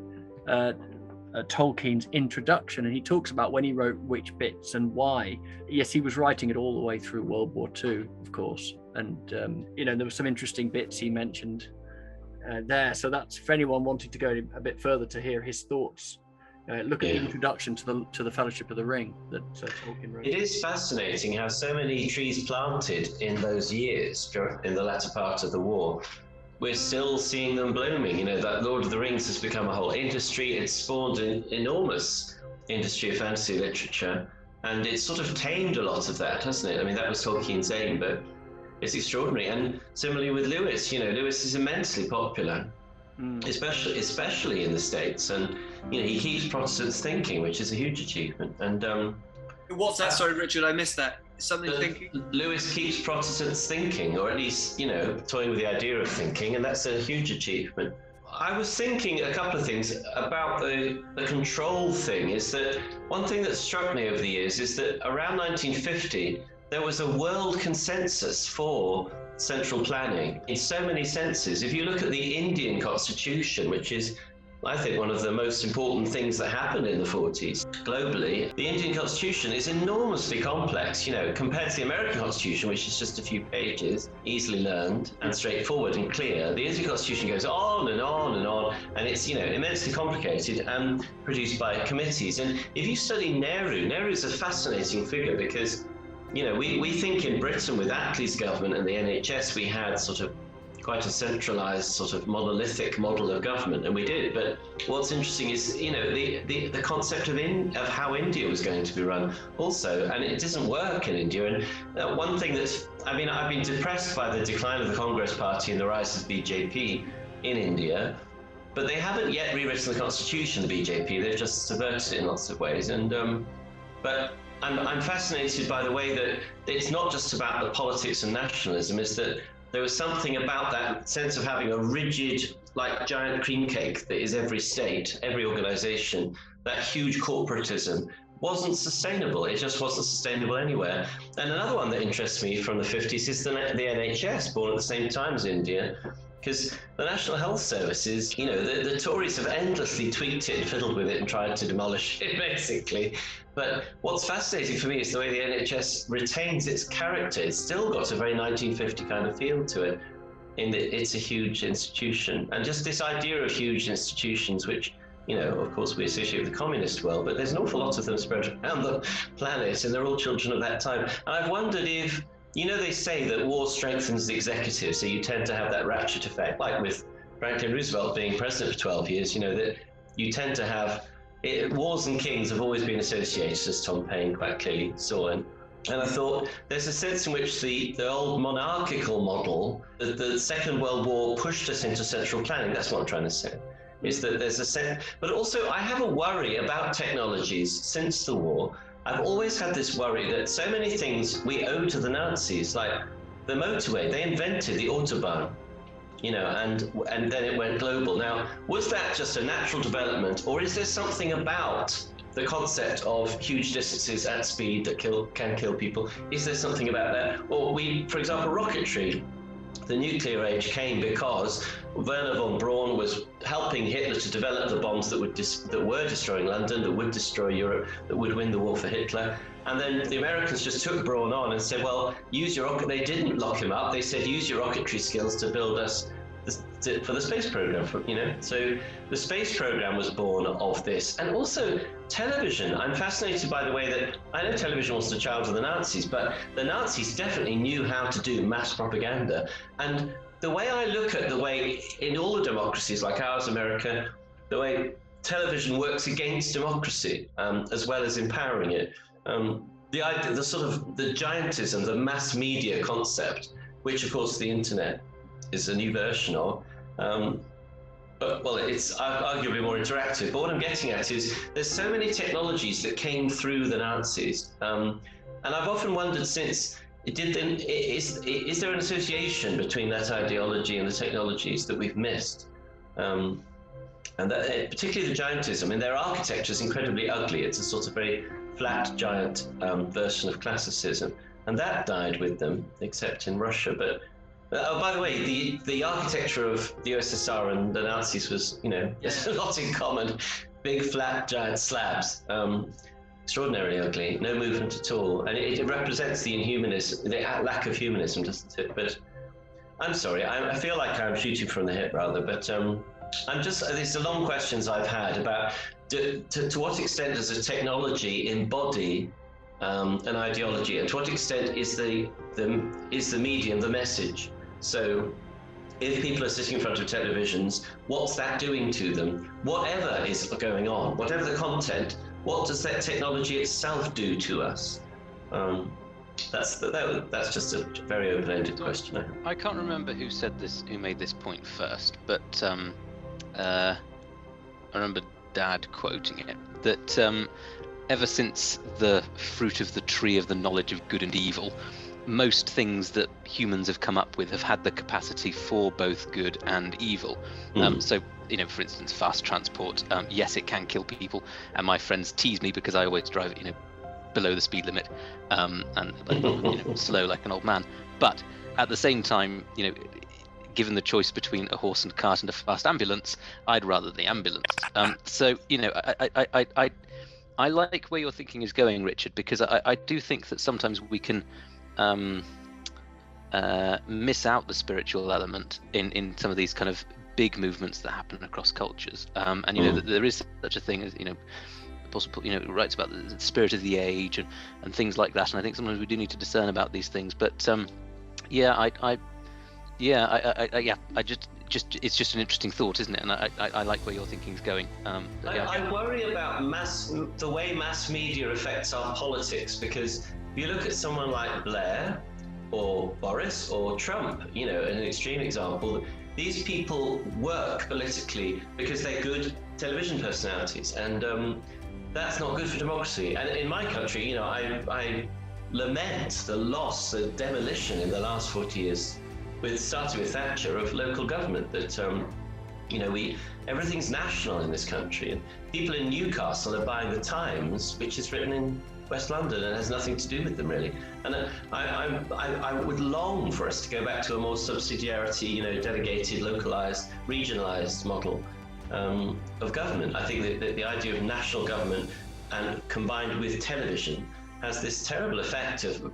Tolkien's introduction, and he talks about when he wrote which bits and why. Yes, he was writing it all the way through World War II, of course, and there were some interesting bits he mentioned there. So that's for anyone wanting to go a bit further to hear his thoughts. Look at the introduction to the Fellowship of the Ring that Tolkien wrote. It is fascinating how so many trees planted in those years, in the latter part of the war, we're still seeing them blooming. That Lord of the Rings has become a whole industry. It's spawned an enormous industry of fantasy literature, and it's sort of tamed a lot of that, hasn't it? I mean, that was Tolkien's aim, but it's extraordinary. And similarly with Lewis, Lewis is immensely popular, especially in the States, and he keeps Protestants thinking, which is a huge achievement. And what's that? Sorry, Richard, I missed that. Something thinking? Lewis keeps Protestants thinking, or at least, toying with the idea of thinking, and that's a huge achievement. I was thinking a couple of things about the control thing. Is that one thing that struck me over the years is that around 1950, there was a world consensus for central planning in so many senses. If you look at the Indian constitution, which is, I think, one of the most important things that happened in the 40s globally, the Indian constitution is enormously complex, compared to the American constitution, which is just a few pages, easily learned and straightforward and clear. The Indian constitution goes on and on and on, and it's, immensely complicated and produced by committees. And if you study Nehru is a fascinating figure, because, we think in Britain with Attlee's government and the NHS, we had sort of quite a centralized, sort of monolithic model of government, and we did. But what's interesting is, the concept of how India was going to be run also, and it doesn't work in India. And one thing I've been depressed by the decline of the Congress Party and the rise of the BJP in India, but they haven't yet rewritten the constitution, the BJP. They've just subverted it in lots of ways. And but I'm fascinated by the way that it's not just about the politics and nationalism, is that there was something about that sense of having a rigid, like giant cream cake that is every state, every organization, that huge corporatism wasn't sustainable. It just wasn't sustainable anywhere. And another one that interests me from the 50s is the NHS, born at the same time as India, because the National Health Service is, the Tories have endlessly tweaked it and fiddled with it and tried to demolish it, basically. But what's fascinating for me is the way the NHS retains its character. It's still got a very 1950 kind of feel to it, in that it's a huge institution. And just this idea of huge institutions, which, of course we associate with the communist world, but there's an awful lot of them spread around the planet, and they're all children of that time. And I've wondered if, they say that war strengthens the executive, so you tend to have that ratchet effect, like with Franklin Roosevelt being president for 12 years, that you tend to have, wars and kings have always been associated, as Tom Paine quite clearly saw. And I thought there's a sense in which the old monarchical model, the Second World War pushed us into central planning, that's what I'm trying to say, is that there's a sense, but also I have a worry about technologies since the war. I've always had this worry that so many things we owe to the Nazis, like the motorway, they invented the Autobahn, and then it went global. Now, was that just a natural development, or is there something about the concept of huge distances at speed that can kill people? Is there something about that? Or for example, rocketry. The nuclear age came because Wernher von Braun was helping Hitler to develop the bombs that were destroying London, that would destroy Europe, that would win the war for Hitler. And then the Americans just took Braun on and said, well, use your rocket. They didn't lock him up. They said, use your rocketry skills to build us for the space program, So the space program was born of this. And also television. I'm fascinated by the way that, I know television was the child of the Nazis, but the Nazis definitely knew how to do mass propaganda. And the way I look at the way in all the democracies like ours, America, the way television works against democracy, as well as empowering it. The idea, the sort of the giantism, the mass media concept, which of course the internet is a new version of, but it's arguably more interactive. But what I'm getting at is there's so many technologies that came through the Nazis, and I've often wondered since, is there an association between that ideology and the technologies that we've missed? And that, particularly the giantism, and their architecture is incredibly ugly. It's a sort of very flat, giant version of classicism, and that died with them, except in Russia. But by the way, the architecture of the USSR and the Nazis was, there's a lot in common. Big, flat, giant slabs, extraordinarily ugly, no movement at all. And it represents the inhumanism, the lack of humanism, doesn't it? But I'm sorry, I feel like I'm shooting from the hip rather, but these are long questions I've had about to what extent does a technology embody an ideology, and to what extent is the medium the message? So if people are sitting in front of televisions, what's that doing to them? Whatever is going on, whatever the content, what does that technology itself do to us? That's just a very open-ended question. I can't remember who made this point first, but I remember Dad quoting it, that ever since the fruit of the tree of the knowledge of good and evil, most things that humans have come up with have had the capacity for both good and evil. So, for instance, fast transport, yes, it can kill people, and my friends tease me because I always drive, below the speed limit, and slow like an old man. But at the same time, given the choice between a horse and cart and a fast ambulance, I'd rather the ambulance. So, I like where your thinking is going, Richard, because I do think that sometimes we can miss out the spiritual element in some of these kind of big movements that happen across cultures. And that there is such a thing as possible, writes about the spirit of the age and things like that. And I think sometimes we do need to discern about these things. But it's just an interesting thought, isn't it? And I like where your thinking's going. I worry about the way mass media affects our politics, because if you look at someone like Blair or Boris or Trump, an extreme example, these people work politically because they're good television personalities, and that's not good for democracy. And in my country, I lament the loss, the demolition in the last 40 years starting with Thatcher, of local government, that everything's national in this country, and people in Newcastle are buying the Times, which is written in West London and has nothing to do with them really. And I would long for us to go back to a more subsidiarity, delegated, localized, regionalized model of government. I think that the idea of national government, and combined with television, has this terrible effect of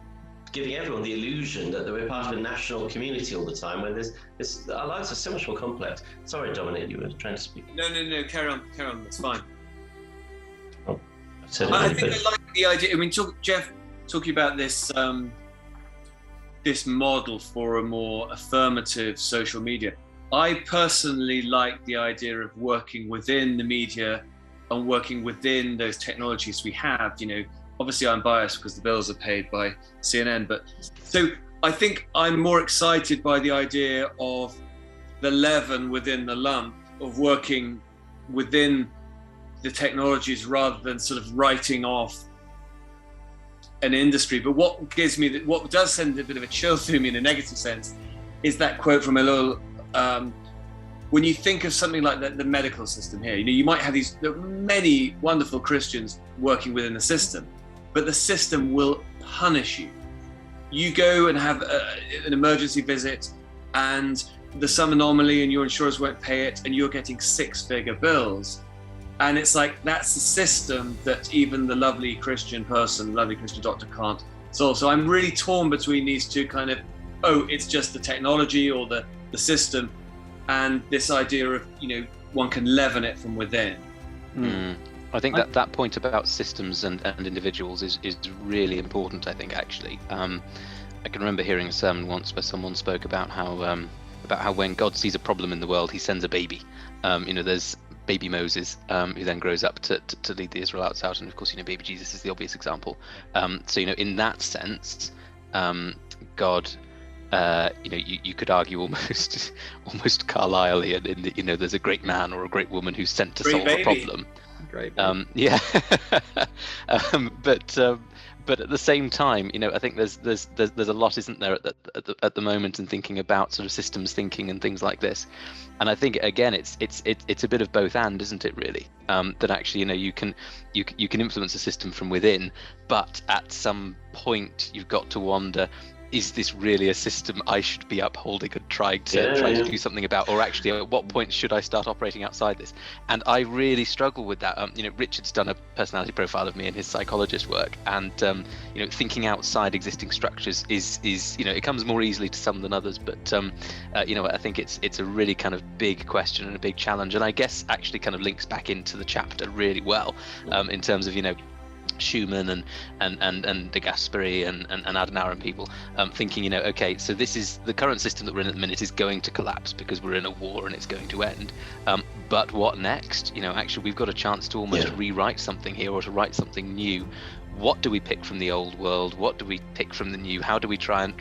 giving everyone the illusion that we're part of a national community all the time, when our lives are so much more complex. Sorry, Dominic, you were trying to speak. No, carry on, that's fine. Oh, I think I like the idea. I mean, Jeff, talking about this this model for a more affirmative social media. I personally like the idea of working within the media and working within those technologies we have. Obviously I'm biased because the bills are paid by CNN, but so I think I'm more excited by the idea of the leaven within the lump, of working within the technologies rather than sort of writing off an industry. But what does send a bit of a chill through me in a negative sense is that quote from Elul, when you think of something like the medical system here, you might have many wonderful Christians working within the system, but the system will punish you. You go and have an emergency visit and there's some anomaly and your insurers won't pay it and you're getting 6-figure bills. And it's like, that's the system that even the lovely Christian doctor can't solve. So I'm really torn between these two kind of, it's just the technology or the system, and this idea of, one can leaven it from within. I think that point about systems and individuals is really important, I think, actually. I can remember hearing a sermon once where someone spoke about how when God sees a problem in the world, he sends a baby. There's baby Moses, who then grows up to lead the Israelites out, and of course, baby Jesus is the obvious example. So in that sense, God, you could argue almost Carlylean in there's a great man or a great woman who's sent to solve a problem. Great. But at the same time, I think there's a lot, isn't there, at the moment, in thinking about sort of systems thinking and things like this. And I think again, it's a bit of both and, isn't it, really? That actually, you can influence a system from within, but at some point you've got to wonder, is this really a system I should be upholding and trying to do something about, or actually at what point should I start operating outside this? And I really struggle with that. Richard's done a personality profile of me in his psychologist work, and thinking outside existing structures is it comes more easily to some than others, but I think it's a really kind of big question and a big challenge, and I guess actually kind of links back into the chapter really well, in terms of Schumann and De Gasperi and Adenauer and people thinking, okay, so this is the current system that we're in at the minute is going to collapse because we're in a war and it's going to end. But what next? Actually, we've got a chance to almost rewrite something here, or to write something new. What do we pick from the old world? What do we pick from the new? How do we try and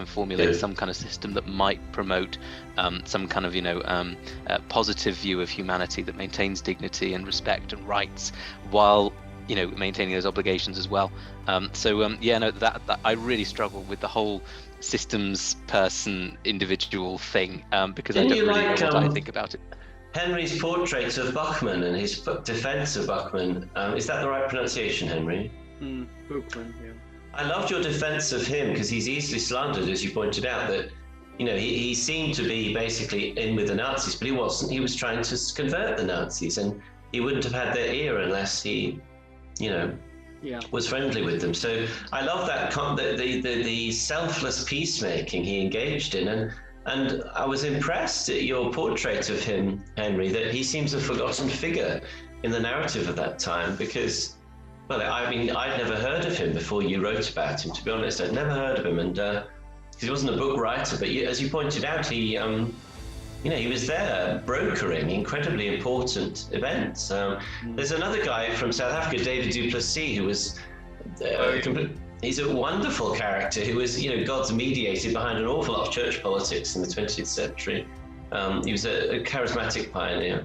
formulate some kind of system that might promote some kind of positive view of humanity that maintains dignity and respect and rights, while maintaining those obligations as well. That I really struggle with the whole systems person individual thing, because I don't really know what I think about it. Henry's portrait of Buckman and his defense of Buckman, is that the right pronunciation, Henry? Buckman, yeah. I loved your defense of him, because he's easily slandered, as you pointed out, that he seemed to be basically in with the Nazis, but he wasn't. He was trying to convert the Nazis, and he wouldn't have had their ear unless he was friendly with them. So I love that the selfless peacemaking he engaged in, and I was impressed at your portrait of him, Henry, that he seems a forgotten figure in the narrative of that time, because, well, I mean, I'd never heard of him before you wrote about him, to be honest. I'd never heard of him, and he wasn't a book writer, but as you pointed out, he was there brokering incredibly important events. There's another guy from South Africa, David du Plessis, who was he's a wonderful character who was, God's mediator behind an awful lot of church politics in the 20th century. He was a charismatic pioneer.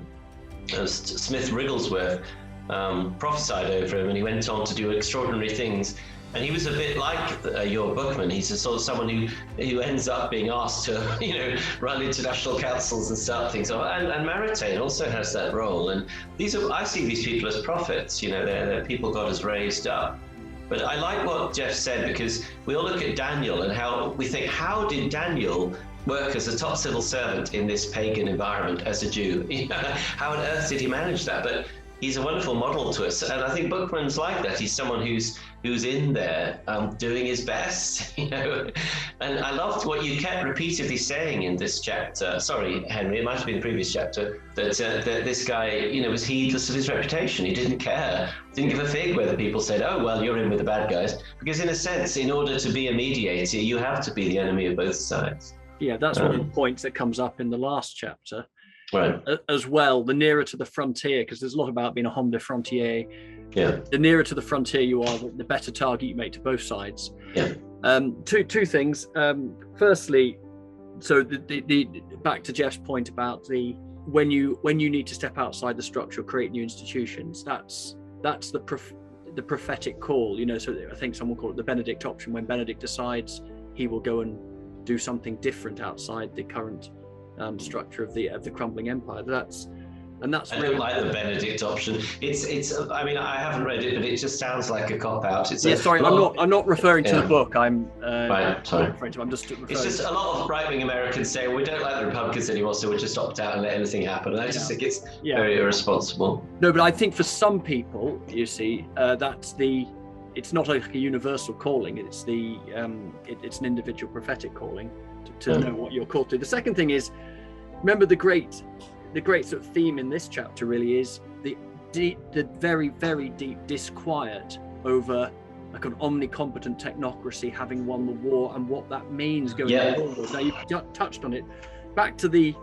Smith Wigglesworth prophesied over him, and he went on to do extraordinary things. And he was a bit like your bookman. He's a sort of someone who ends up being asked to, run international councils and start things. And Maritain also has that role. And I see these people as prophets. They're people God has raised up. But I like what Jeff said, because we all look at Daniel and how we think, how did Daniel work as a top civil servant in this pagan environment as a Jew? How on earth did he manage that? But he's a wonderful model to us, and I think Bookman's like that. He's someone who's in there doing his best, And I loved what you kept repeatedly saying in this chapter. Sorry, Henry, it might have been the previous chapter, that this guy, was heedless of his reputation. He didn't care, didn't give a fig whether people said, "Oh, well, you're in with the bad guys," because in a sense, in order to be a mediator, you have to be the enemy of both sides. Yeah, that's one of the points that comes up in the last chapter. Right. As well, the nearer to the frontier, because there's a lot about being a homme de frontier. Yeah. The nearer to the frontier you are, the better target you make to both sides. Yeah. Two things. Firstly, so the back to Jeff's point about when you need to step outside the structure or create new institutions. That's the prophetic call. So I think someone called it the Benedict option. When Benedict decides he will go and do something different outside the current structure of the crumbling empire. That's I don't like the Benedict option. It's. I mean, I haven't read it, but it just sounds like a cop out. I'm not referring to the book. I'm right. Sorry. I'm just referring. It's just a lot of right-wing Americans saying we don't like the Republicans anymore, so we'll just opt out and let anything happen. And I just think it's very irresponsible. No, but I think for some people, you see, it's not like a universal calling. It's it's an individual prophetic calling to know what you're called to. The second thing is, remember the great sort of theme in this chapter really is the very, very deep disquiet over like an omnicompetent technocracy having won the war and what that means going forward. Now you've touched on it. Back to the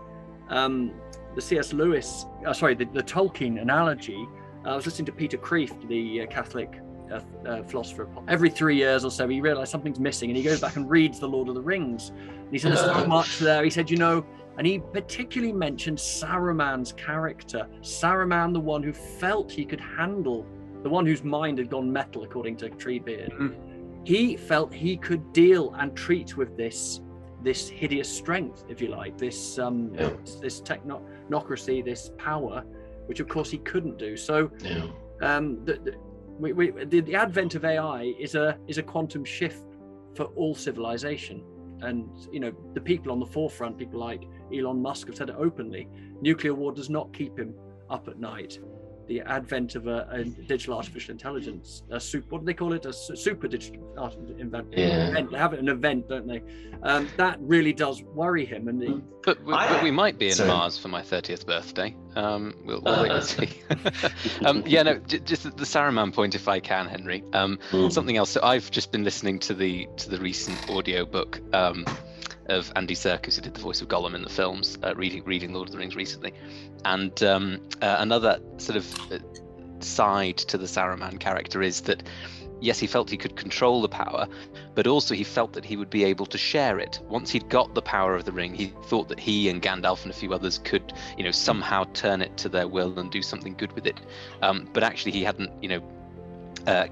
C.S. Lewis, the Tolkien analogy. I was listening to Peter Kreeft, the Catholic philosopher. Every 3 years or so he realized something's missing and he goes back and reads the Lord of the Rings, and he said there's so much there. He said, and he particularly mentioned Saruman's character. Saruman, the one who felt he could handle, the one whose mind had gone metal, according to Treebeard. He felt he could deal and treat with this hideous strength, if you like, this technocracy, this power, which of course he couldn't do. So the advent of AI is a quantum shift for all civilization. And the people on the forefront, people like Elon Musk, have said it openly. Nuclear war does not keep him up at night. The advent of a digital artificial intelligence, what do they call it? A super digital event. They have it an event, don't they? That really does worry him. And but we might be in Mars for my 30th birthday. We'll wait and see. Just the Saruman point, if I can, Henry. Something else. So I've just been listening to the recent audio book of Andy Serkis, who did the voice of Gollum in the films, reading Lord of the Rings recently. And another sort of side to the Saruman character is that, yes, he felt he could control the power, but also he felt that he would be able to share it. Once he'd got the power of the ring, he thought that he and Gandalf and a few others could, somehow turn it to their will and do something good with it. But actually he hadn't,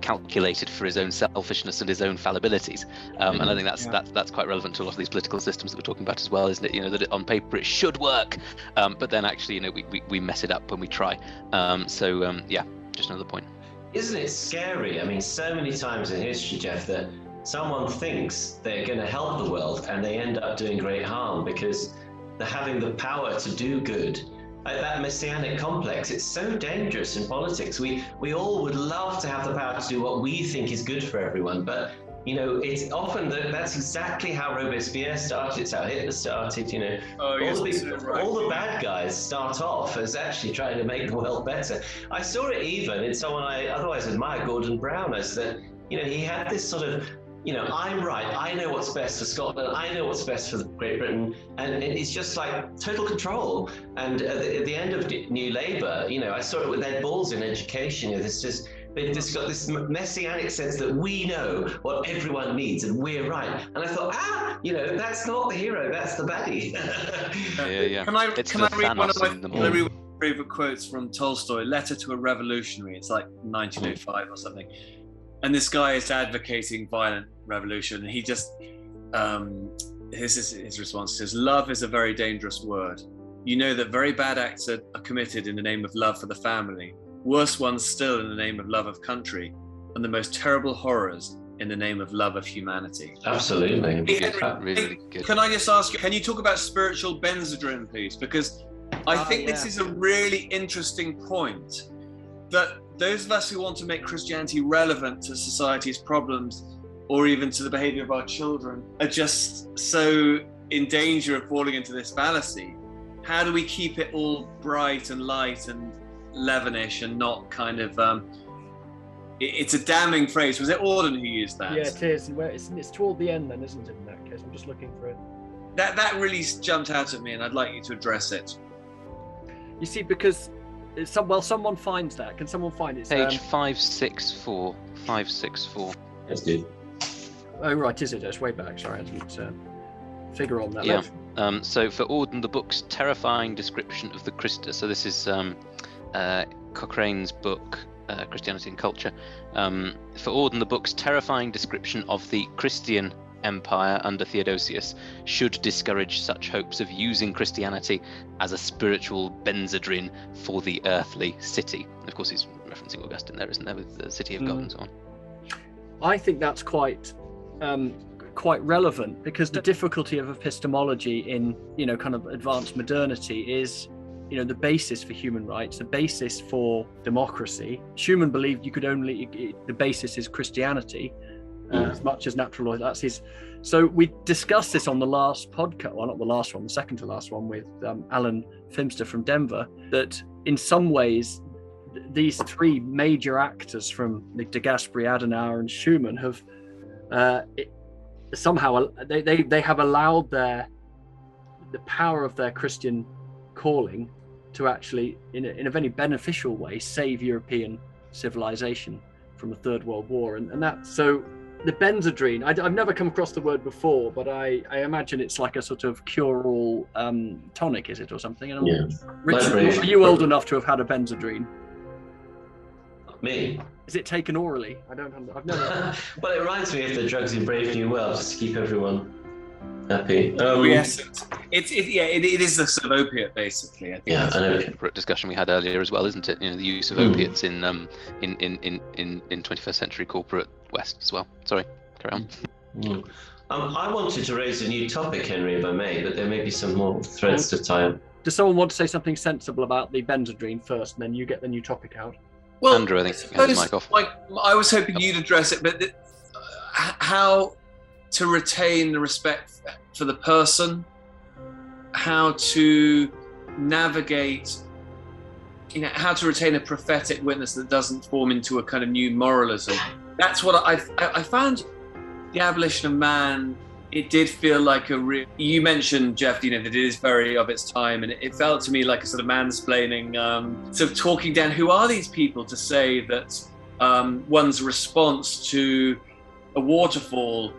calculated for his own selfishness and his own fallibilities, and I think that's quite relevant to a lot of these political systems that we're talking about as well, isn't it? That on paper it should work, but then actually, we mess it up when we try. Just another point. Isn't it scary? I mean, so many times in history, Jeff, that someone thinks they're going to help the world and they end up doing great harm because they're having the power to do good. Like that Messianic complex, it's so dangerous in politics. We all would love to have the power to do what we think is good for everyone, but it's often that's exactly how Robespierre started. It's how Hitler started. All the bad guys start off as actually trying to make the world better. I saw it even in someone I otherwise admire, Gordon Brown, as that he had this sort of I'm right. I know what's best for Scotland. I know what's best for Great Britain, and it's just like total control. And at the end of New Labour, I saw it with Ed Balls in education. They've just got this messianic sense that we know what everyone needs and we're right. And I thought, that's not the hero, that's the baddie. Can I read one of my favorite quotes from Tolstoy, Letter to a Revolutionary? It's like 1905 or something. and this guy is advocating violent revolution, and he just his response says, "Love is a very dangerous word. You know that very bad acts are committed in the name of love for the family, worse ones still in the name of love of country, and the most terrible horrors in the name of love of humanity." Absolutely. Really good. Can I just ask you, can you talk about spiritual Benzedrine, please? Because I think this is a really interesting point, that those of us who want to make Christianity relevant to society's problems, or even to the behavior of our children, are just so in danger of falling into this fallacy. How do we keep it all bright and light and Levinish and not kind of it's a damning phrase. Was it Auden who used that? Yeah, it is. It's toward the end then, isn't it, in that case? I'm just looking for it. That really jumped out at me, and I'd like you to address it. You see, because someone finds that. Can someone find it? Page 564. 564. That's good. Oh, right, is it? It's way back. Sorry, I didn't figure on that. Yeah. So for Auden, the book's terrifying description of the Christus. So this is Cochrane's book, Christianity and Culture. For Auden, the book's terrifying description of the Christian empire under Theodosius should discourage such hopes of using Christianity as a spiritual Benzedrine for the earthly city. Of course, he's referencing Augustine there, isn't there, with the city of God and so on. I think that's quite relevant, because the difficulty of epistemology in, kind of advanced modernity is, the basis for human rights, the basis for democracy. Schumann believed the basis is Christianity, as much as natural law. That's his. So we discussed this on the last podcast, well, not the last one, the second to last one, with Alan Fimster from Denver, that in some ways these three major actors from De Gasperi, Adenauer and Schumann have somehow they have allowed the power of their Christian calling to actually, in a very beneficial way, save European civilization from the Third World War, and that. So the Benzedrine, I've never come across the word before, but I imagine it's like a sort of cure-all tonic, is it, or something? Yeah. Richard, are you old enough to have had a Benzedrine? Me? Is it taken orally? I've never. Well, it reminds me of the drugs in Brave New World, just to keep everyone happy. Yes, it is the sort of opiate, basically. I think. Yeah, I know. Separate discussion we had earlier as well, isn't it? The use of opiates in 21st century corporate West as well. Sorry, carry on. I wanted to raise a new topic, Henry, if I may, but there may be some more threads to tie up. Does someone want to say something sensible about the Benzedrine first, and then you get the new topic out? Well, Andrew, I think you have the mic off. I was hoping you'd address it, but how to retain the respect for the person, how to navigate, how to retain a prophetic witness that doesn't form into a kind of new moralism. That's what I found. The Abolition of Man, it did feel like you mentioned, Jeff, that it is very of its time, and it felt to me like a sort of mansplaining, sort of talking down, who are these people to say that one's response to a waterfall,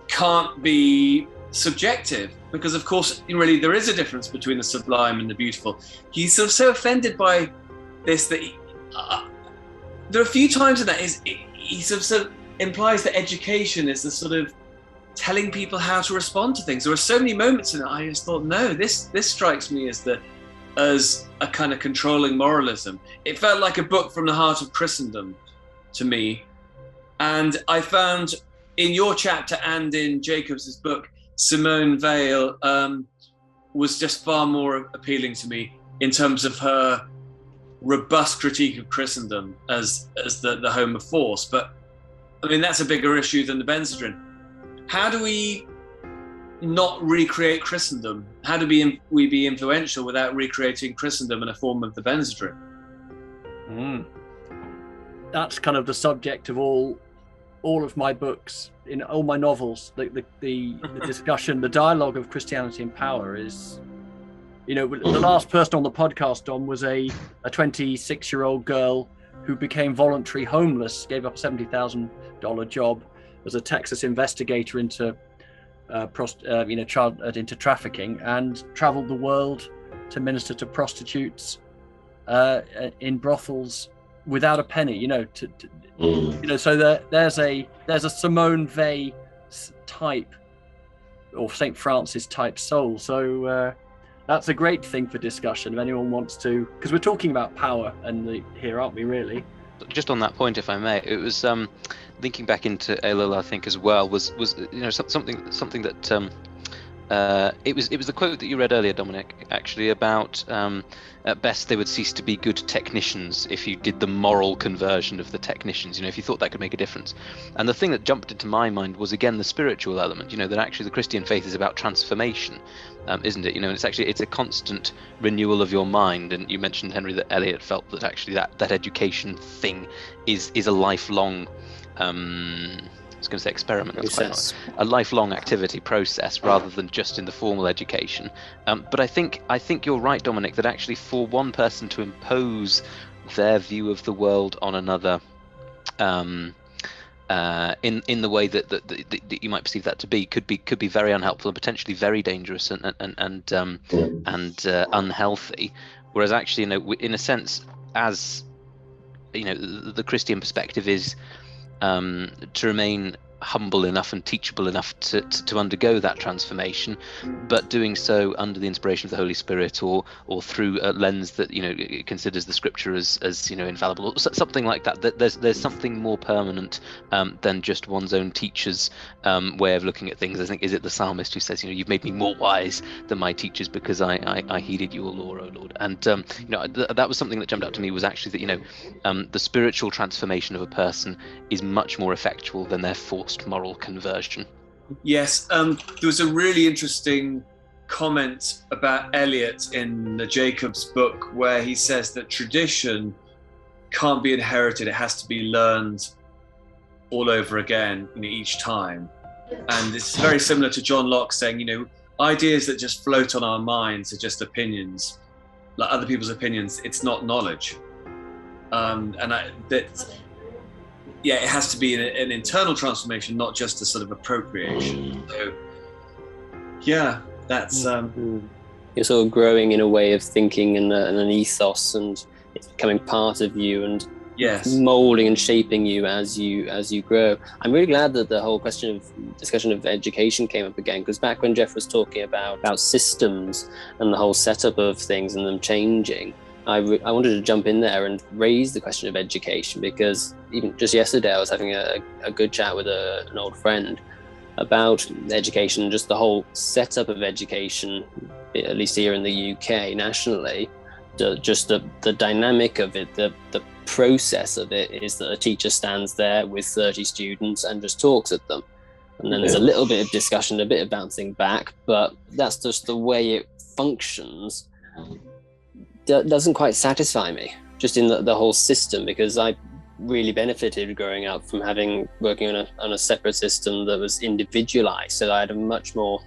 can't be subjective, because of course, really, there is a difference between the sublime and the beautiful. He's sort of so offended by this that there are a few times in that he sort of implies that education is the sort of telling people how to respond to things. There were so many moments in it I just thought, no, this strikes me as a kind of controlling moralism. It felt like a book from the heart of Christendom to me. And I found in your chapter and in Jacobs's book, Simone Weil was just far more appealing to me in terms of her robust critique of Christendom as the home of force. But I mean, that's a bigger issue than the Benzedrine. How do we not recreate Christendom? How do we be influential without recreating Christendom in a form of the Benzedrine? That's kind of the subject of all of my books, in all my novels. The discussion, the dialogue of Christianity and power is, the last person on the podcast, Dom, was a 26-year-old girl who became voluntary homeless, gave up a $70,000 job as a Texas investigator into into trafficking, and traveled the world to minister to prostitutes in brothels without a penny, you know, you know, so there's a Simone Weil type, or St. Francis type soul. So that's a great thing for discussion if anyone wants to, because we're talking about power here, aren't we, really? Just on that point, if I may, it was linking back into Elul, I think, as well, was you know, something that it was the quote that you read earlier, Dominic, actually, about at best they would cease to be good technicians if you did the moral conversion of the technicians, you know, if you thought that could make a difference. And the thing that jumped into my mind was, again, the spiritual element, you know, that actually the Christian faith is about transformation, isn't it? You know, and it's a constant renewal of your mind. And you mentioned, Henry, that Eliot felt that actually that education thing is a lifelong I was going to say experiment, that's quite not, a lifelong activity process rather than just in the formal education. But I think you're right, Dominic, that actually for one person to impose their view of the world on another in the way that you might perceive that to be could be very unhelpful and potentially very dangerous and unhealthy. Whereas actually, you know, in a sense, as you know, the Christian perspective is to remain humble enough and teachable enough to undergo that transformation, but doing so under the inspiration of the Holy Spirit or through a lens that, you know, considers the Scripture as you know, infallible, or something like that. That there's something more permanent than just one's own teacher's way of looking at things. I think, is it the psalmist who says, you know, you've made me more wise than my teachers because I heeded your law, O Lord. And you know, that was something that jumped out to me, was actually that, you know, the spiritual transformation of a person is much more effectual than their forced moral conversion. Yes, there was a really interesting comment about Eliot in the Jacob's book where he says that tradition can't be inherited, it has to be learned all over again, you know, each time. And it's very similar to John Locke saying, you know, ideas that just float on our minds are just opinions, like other people's opinions. It's not knowledge. Yeah, it has to be an internal transformation, not just a sort of appropriation. So, yeah, that's you're sort of growing in a way of thinking and an ethos, and it's becoming part of you, and yes, molding and shaping you as you grow. I'm really glad that the whole discussion of education came up again, because back when Jeff was talking about systems and the whole setup of things and them changing, I wanted to jump in there and raise the question of education, because even just yesterday I was having a good chat with an old friend about education and just the whole setup of education, at least here in the UK nationally. The dynamic of it, the process of it is that a teacher stands there with 30 students and just talks at them. And then there's a little bit of discussion, a bit of bouncing back, but that's just the way it functions. Doesn't quite satisfy me, just in the whole system, because I really benefited growing up from working on a separate system that was individualized, so I had a much more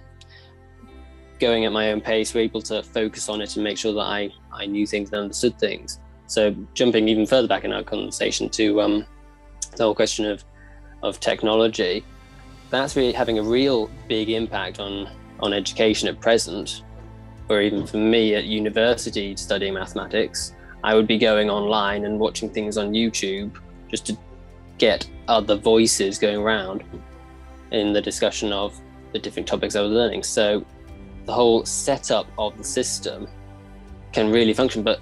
going at my own pace, were able to focus on it and make sure that I knew things and understood things. So jumping even further back in our conversation to the whole question of technology, that's really having a real big impact on education at present. Or even for me at university studying mathematics, I would be going online and watching things on YouTube just to get other voices going around in the discussion of the different topics I was learning. So the whole setup of the system can really function, but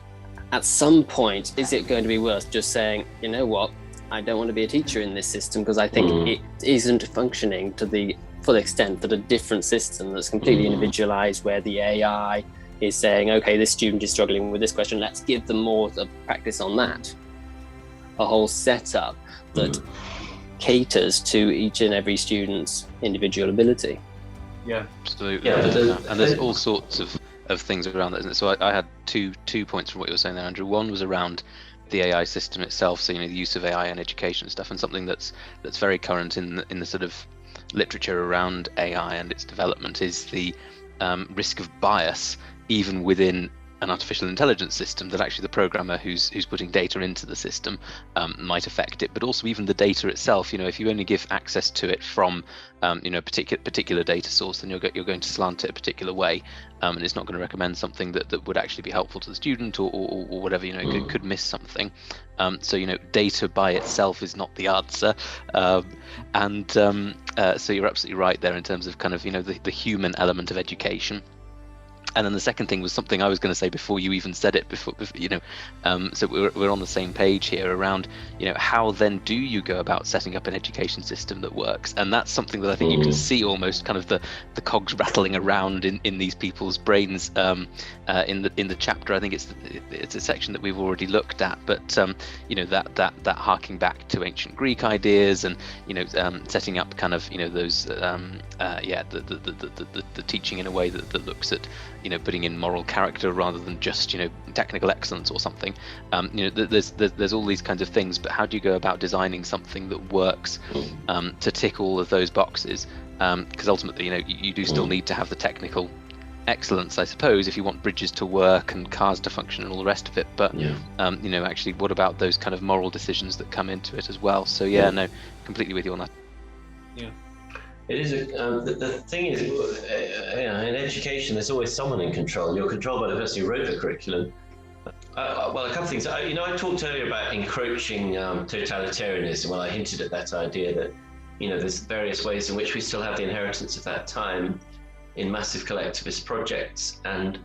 at some point, is it going to be worth just saying, you know what, I don't want to be a teacher in this system because I think it isn't functioning to the full extent that a different system that's completely individualized, where the AI is saying, okay, this student is struggling with this question, let's give them more to practice on that. A whole setup that caters to each and every student's individual ability. Yeah, absolutely. Yeah. And there's all sorts of things around that, isn't it? So I had two points from what you were saying there, Andrew. One was around the AI system itself, so, you know, the use of AI in education and stuff, and something that's very current in the sort of literature around AI and its development is the risk of bias, even within an artificial intelligence system, that actually the programmer who's putting data into the system might affect it, but also even the data itself. If you only give access to it from a particular data source, then you're going to slant it a particular way, and it's not going to recommend something that would actually be helpful to the student or whatever. Could miss something. So data by itself is not the answer, and so you're absolutely right there in terms of kind of the human element of education. And then the second thing was something I was going to say before you even said it. So we're on the same page here around, how then do you go about setting up an education system that works? And that's something that I think you can see almost kind of the cogs rattling around in these people's brains in the chapter. I think it's a section that we've already looked at, but that harking back to ancient Greek ideas and setting up kind of those the teaching in a way that looks at putting in moral character rather than just technical excellence or something. There's all these kinds of things, but how do you go about designing something that works to tick all of those boxes? Because ultimately you do still need to have the technical excellence, I suppose, if you want bridges to work and cars to function and all the rest of it, but actually what about those kind of moral decisions that come into it as well? So no, completely with you on that. It is the thing is, in education, there's always someone in control. You're controlled by the person who wrote the curriculum. Well, a couple of things. I talked earlier about encroaching totalitarianism. Well, I hinted at that idea that there's various ways in which we still have the inheritance of that time in massive collectivist projects. And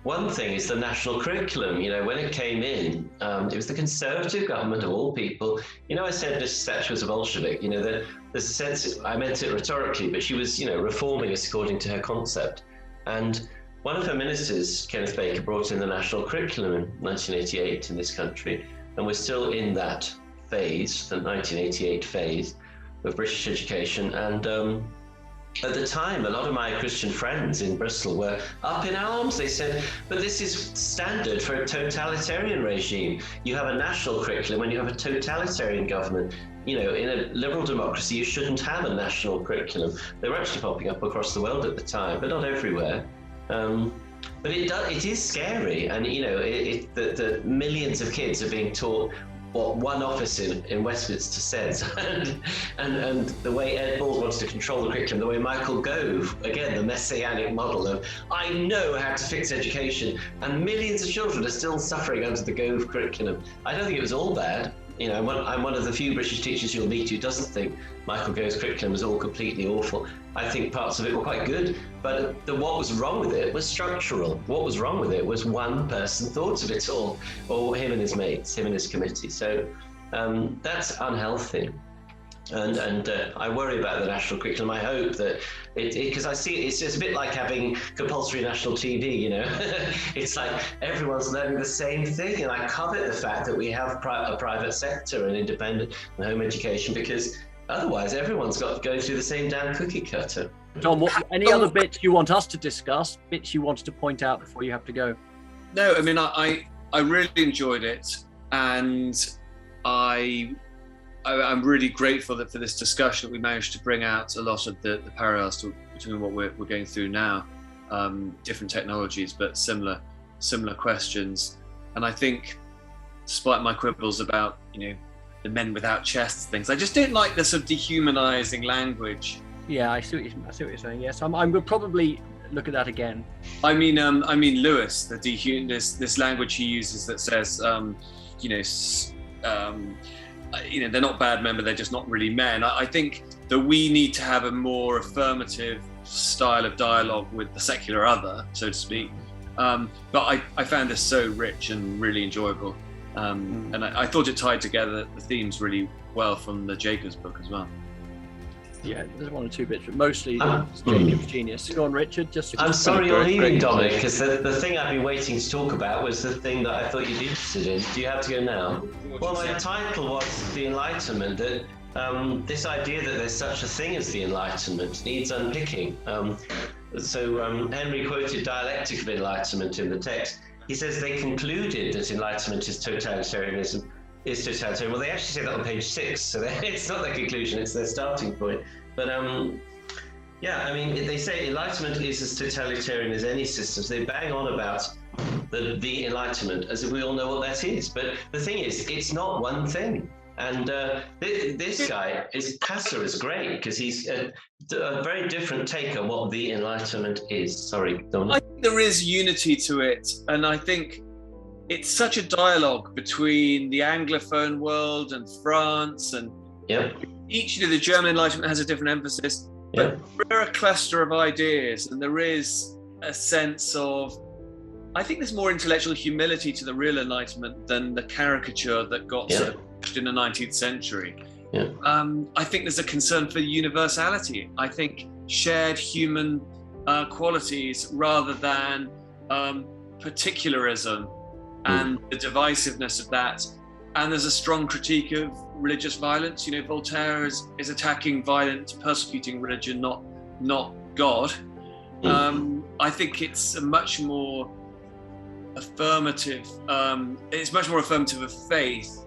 one thing is the national curriculum. When it came in, it was the Conservative government of all people. I said this Thatcher was a Bolshevik. There's a sense, I meant it rhetorically, but she was, reforming us according to her concept. And one of her ministers, Kenneth Baker, brought in the national curriculum in 1988 in this country. And we're still in that phase, the 1988 phase of British education. And at the time, a lot of my Christian friends in Bristol were up in arms. They said, but this is standard for a totalitarian regime. You have a national curriculum when you have a totalitarian government. In a liberal democracy, you shouldn't have a national curriculum. They were actually popping up across the world at the time, but not everywhere. But it is scary. And, the millions of kids are being taught what one office in Westminster says, and the way Ed Balls wants to control the curriculum, the way Michael Gove, again, the messianic model of, I know how to fix education, and millions of children are still suffering under the Gove curriculum. I don't think it was all bad. I'm one of the few British teachers you'll meet who doesn't think Michael Gove's curriculum was all completely awful. I think parts of it were quite good, but what was wrong with it was structural. What was wrong with it was one person thought of it all, or him and his mates, him and his committee. So that's unhealthy. And I worry about the national curriculum. I hope that because I see it's a bit like having compulsory national TV, It's like everyone's learning the same thing, and I covet the fact that we have a private sector and independent and home education, because otherwise everyone's got to go through the same damn cookie cutter. Tom, any other bits you want us to discuss, bits you wanted to point out before you have to go? No, I mean, I really enjoyed it, and I'm really grateful that for this discussion we managed to bring out a lot of the parallels between what we're going through now, different technologies, but similar questions. And I think, despite my quibbles about, the men without chests things, I just don't like the sort of dehumanizing language. Yeah, I see what you're saying. Yes, I'm going to probably look at that again. I mean Lewis, this language he uses that says, they're not bad men, but they're just not really men. I think that we need to have a more affirmative style of dialogue with the secular other, so to speak. But I found this so rich and really enjoyable. And I thought it tied together the themes really well from the Jacobs book as well. Yeah, there's one or two bits, but mostly it's Jacob's genius. Go on, Richard. I'm sorry you're leaving, Dominic, because the thing I've been waiting to talk about was the thing that I thought you'd be interested in. Do you have to go now? Well, my title was The Enlightenment, that this idea that there's such a thing as the Enlightenment needs unpicking. So Henry quoted Dialectic of Enlightenment in the text. He says they concluded that Enlightenment is totalitarianism. Well, they actually say that on page 6, so it's not their conclusion, it's their starting point. But they say Enlightenment is as totalitarian as any systems. They bang on about the Enlightenment, as if we all know what that is. But the thing is, it's not one thing. And this guy, Passer, is great because he's a very different take on what the Enlightenment is. Sorry, Dominic. I think there is unity to it, and I think it's such a dialogue between the Anglophone world and France, and each, the German Enlightenment has a different emphasis, but we're a cluster of ideas, and there is a sense of, I think there's more intellectual humility to the real Enlightenment than the caricature that got sort of pushed in the 19th century. I think there's a concern for universality. I think shared human qualities rather than particularism and the divisiveness of that. And there's a strong critique of religious violence. You know, Voltaire is attacking violent, persecuting religion, not God. I think it's a much more affirmative. It's much more affirmative of faith,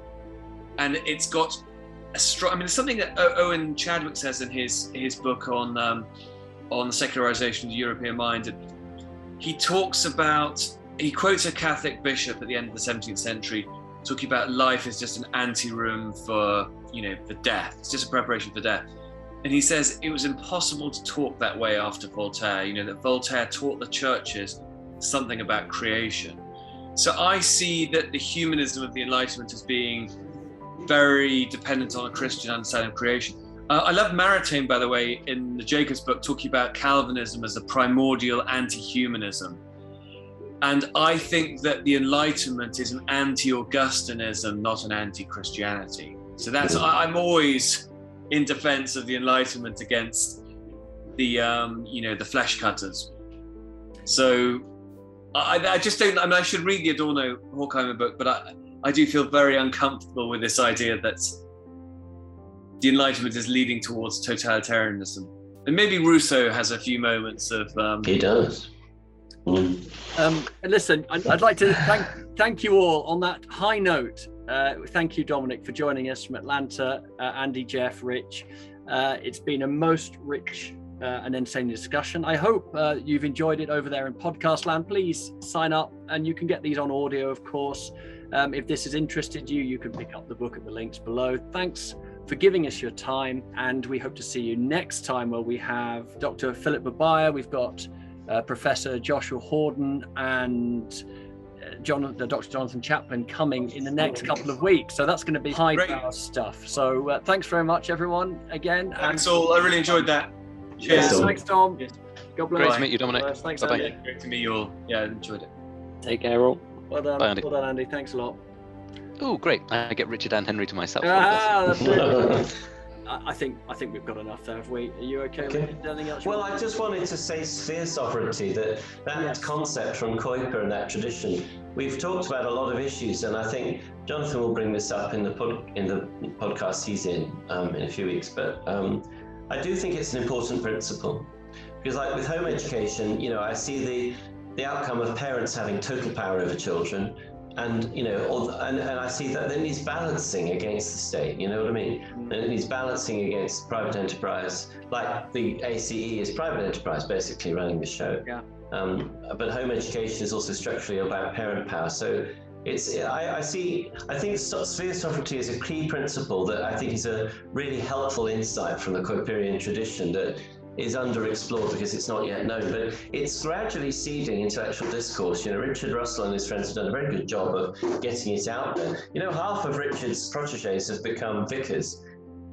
and it's got a strong. I mean, it's something that Owen Chadwick says in his book on the secularization of the European mind. And he talks about. He quotes a Catholic bishop at the end of the 17th century talking about life is just an anteroom for death. It's just a preparation for death. And he says it was impossible to talk that way after Voltaire, that Voltaire taught the churches something about creation. So I see that the humanism of the Enlightenment as being very dependent on a Christian understanding of creation. I love Maritain, by the way, in the Jacobs book, talking about Calvinism as a primordial anti-humanism. And I think that the Enlightenment is an anti-Augustinism, not an anti-Christianity. So I'm always in defense of the Enlightenment against the, the flesh cutters. So I just don't, I should read the Adorno Horkheimer book, but I do feel very uncomfortable with this idea that the Enlightenment is leading towards totalitarianism. And maybe Rousseau has a few moments of... he does. Listen, I'd like to thank you all on that high note. Thank you, Dominic, for joining us from Atlanta. Andy, Jeff, Rich. It's been a most rich and entertaining discussion. I hope you've enjoyed it over there in podcast land. Please sign up, and you can get these on audio, of course. If this has interested you, you can pick up the book at the links below. Thanks for giving us your time, and we hope to see you next time, where we have Dr. Philip Babaya. We've got Professor Joshua Horden and Dr. Jonathan Chaplin coming in the next couple of weeks. So that's going to be high-power stuff. So thanks very much, everyone, again. Thanks all. I really enjoyed that. Cheers. Thanks, Tom. Cheers. God bless. Great to meet you, Dominic. Thanks, Bye-bye. Andy. Great to meet you all. Yeah, I enjoyed it. Take care, all. Well done. Bye, Andy. Well done, Andy. Thanks a lot. Oh, great. I get Richard and Henry to myself. That's it. I think we've got enough there. Have we? Are you okay with anything else? Well, I just wanted to say sphere sovereignty, that concept from Kuiper and that tradition. We've talked about a lot of issues, and I think Jonathan will bring this up in the podcast he's in a few weeks. But I do think it's an important principle, because like with home education, I see the outcome of parents having total power over children. And and I see that then he's balancing against the state. You know what I mean? And he's balancing against private enterprise, like the ACE is private enterprise basically running the show. Yeah. But home education is also structurally about parent power. So I think sphere sovereignty is a key principle that I think is a really helpful insight from the Kuiperian tradition that is underexplored because it's not yet known, but it's gradually seeding intellectual discourse. Richard Russell and his friends have done a very good job of getting it out there. Half of Richard's protégés have become vicars.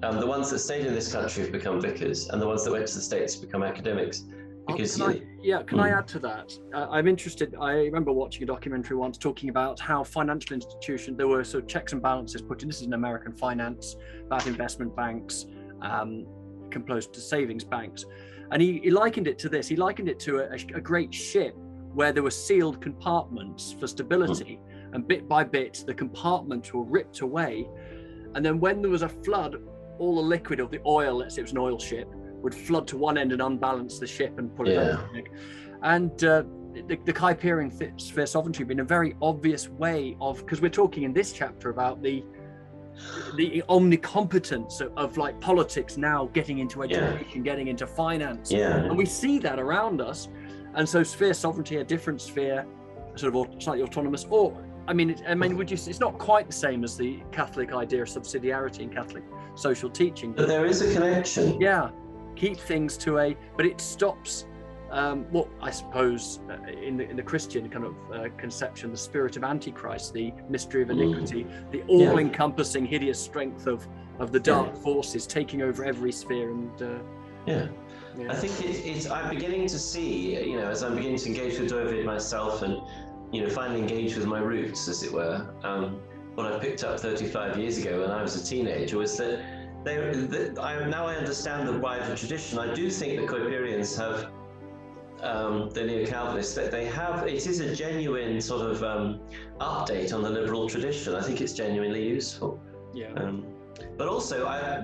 The ones that stayed in this country have become vicars, and the ones that went to the States have become academics. Because can I add to that? I'm interested. I remember watching a documentary once talking about how financial institutions, there were sort of checks and balances put in. This is in American finance, about investment banks, composed to savings banks, and he likened it to this. He likened it to a great ship where there were sealed compartments for stability, and bit by bit the compartments were ripped away, and then when there was a flood, all the liquid of the oil, let's say it was an oil ship, would flood to one end and unbalance the ship and pull it over. And the Kuiperian sphere sovereignty been a very obvious way of, because we're talking in this chapter about the omnicompetence of like politics now getting into education, getting into finance, and we see that around us. And so sphere sovereignty, a different sphere, sort of slightly autonomous, or would you say it's not quite the same as the Catholic idea of subsidiarity in Catholic social teaching? But there is a connection. Yeah, keep things to but it stops what I suppose in the Christian kind of conception, the spirit of Antichrist, the mystery of iniquity, the all-encompassing hideous strength of the dark forces taking over every sphere. And I think I'm beginning to see, as I'm beginning to engage with David myself and, finally engage with my roots, as it were. What I picked up 35 years ago when I was a teenager was that now I understand the wider tradition. I do think the Kuiperians have, the Neo-Calvinists, that it is a genuine sort of update on the liberal tradition. I think it's genuinely useful. But also, I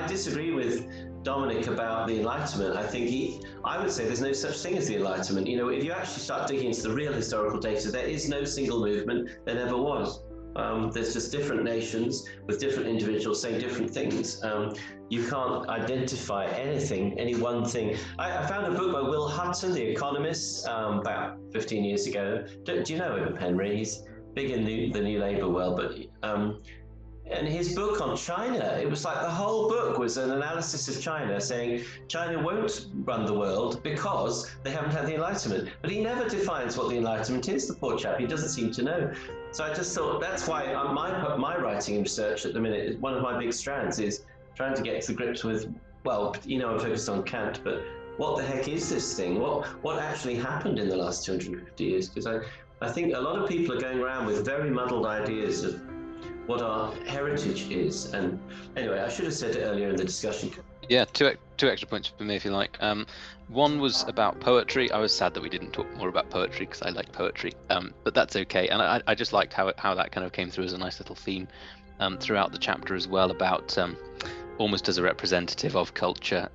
disagree with Dominic about the Enlightenment. I would say there's no such thing as the Enlightenment. If you actually start digging into the real historical data, there is no single movement. There never was. There's just different nations with different individuals saying different things. You can't identify any one thing. I found a book by Will Hutton, The Economist, about 15 years ago. Do you know him, Henry? He's big in the New Labour world, but and his book on China, it was like the whole book was an analysis of China, saying China won't run the world because they haven't had the Enlightenment. But he never defines what the Enlightenment is, the poor chap. He doesn't seem to know. So I just thought that's why my writing and research at the minute, one of my big strands is trying to get to grips with, I'm focused on Kant, but what the heck is this thing? What actually happened in the last 250 years? Because I think a lot of people are going around with very muddled ideas of what our heritage is. And anyway, I should have said it earlier in the discussion. Yeah, two extra points for me, if you like. One was about poetry. I was sad that we didn't talk more about poetry because I like poetry, but that's okay. And I just liked how that kind of came through as a nice little theme throughout the chapter as well, about almost as a representative of culture,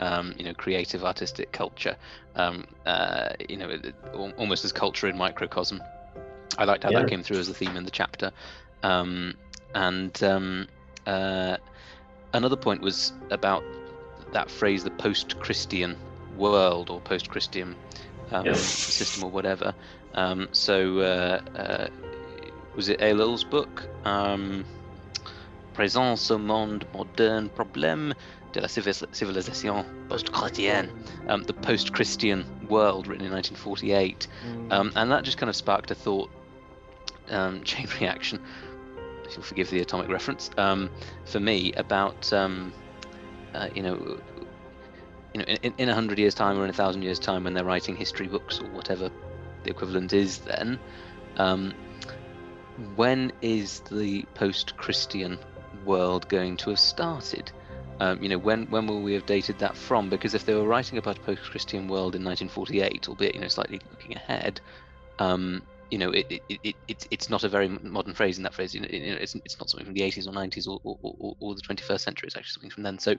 creative, artistic culture, almost as culture in microcosm. I liked how that came through as a theme in the chapter. Another point was about that phrase, the post-Christian world or post-Christian system or whatever. Was it Eilul's book, Présence au monde moderne, problème de la civilisation post-chrétienne, the post-Christian world, written in 1948. And that just kind of sparked a thought chain reaction, if you'll forgive the atomic reference, for me, about in 100 years' time or in 1,000 years' time, when they're writing history books or whatever the equivalent is, then when is the post-Christian world going to have started? When will we have dated that from? Because if they were writing about a post-Christian world in 1948, albeit slightly looking ahead, it's not a very modern phrase. In that phrase, it's not something from the 80s or 90s or the 21st century. It's actually something from then. So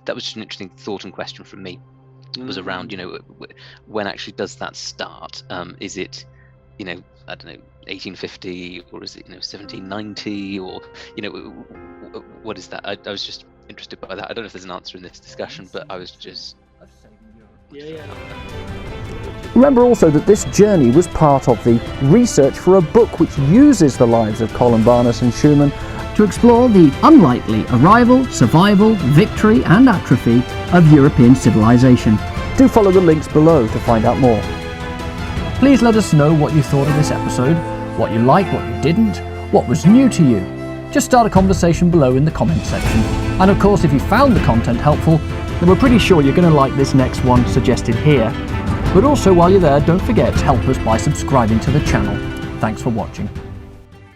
that was just an interesting thought and question from me. It was around, when actually does that start? Is it, I don't know, 1850, or is it 1790, or what is that? I was just interested by that. I don't know if there's an answer in this discussion, but I was just Remember also that this journey was part of the research for a book which uses the lives of Columbanus and Schumann to explore the unlikely arrival, survival, victory and atrophy of European civilization. Do follow the links below to find out more. Please let us know what you thought of this episode, what you liked, what you didn't, what was new to you. Just start a conversation below in the comments section. And of course, if you found the content helpful, then we're pretty sure you're going to like this next one suggested here. But also, while you're there, don't forget to help us by subscribing to the channel. Thanks for watching.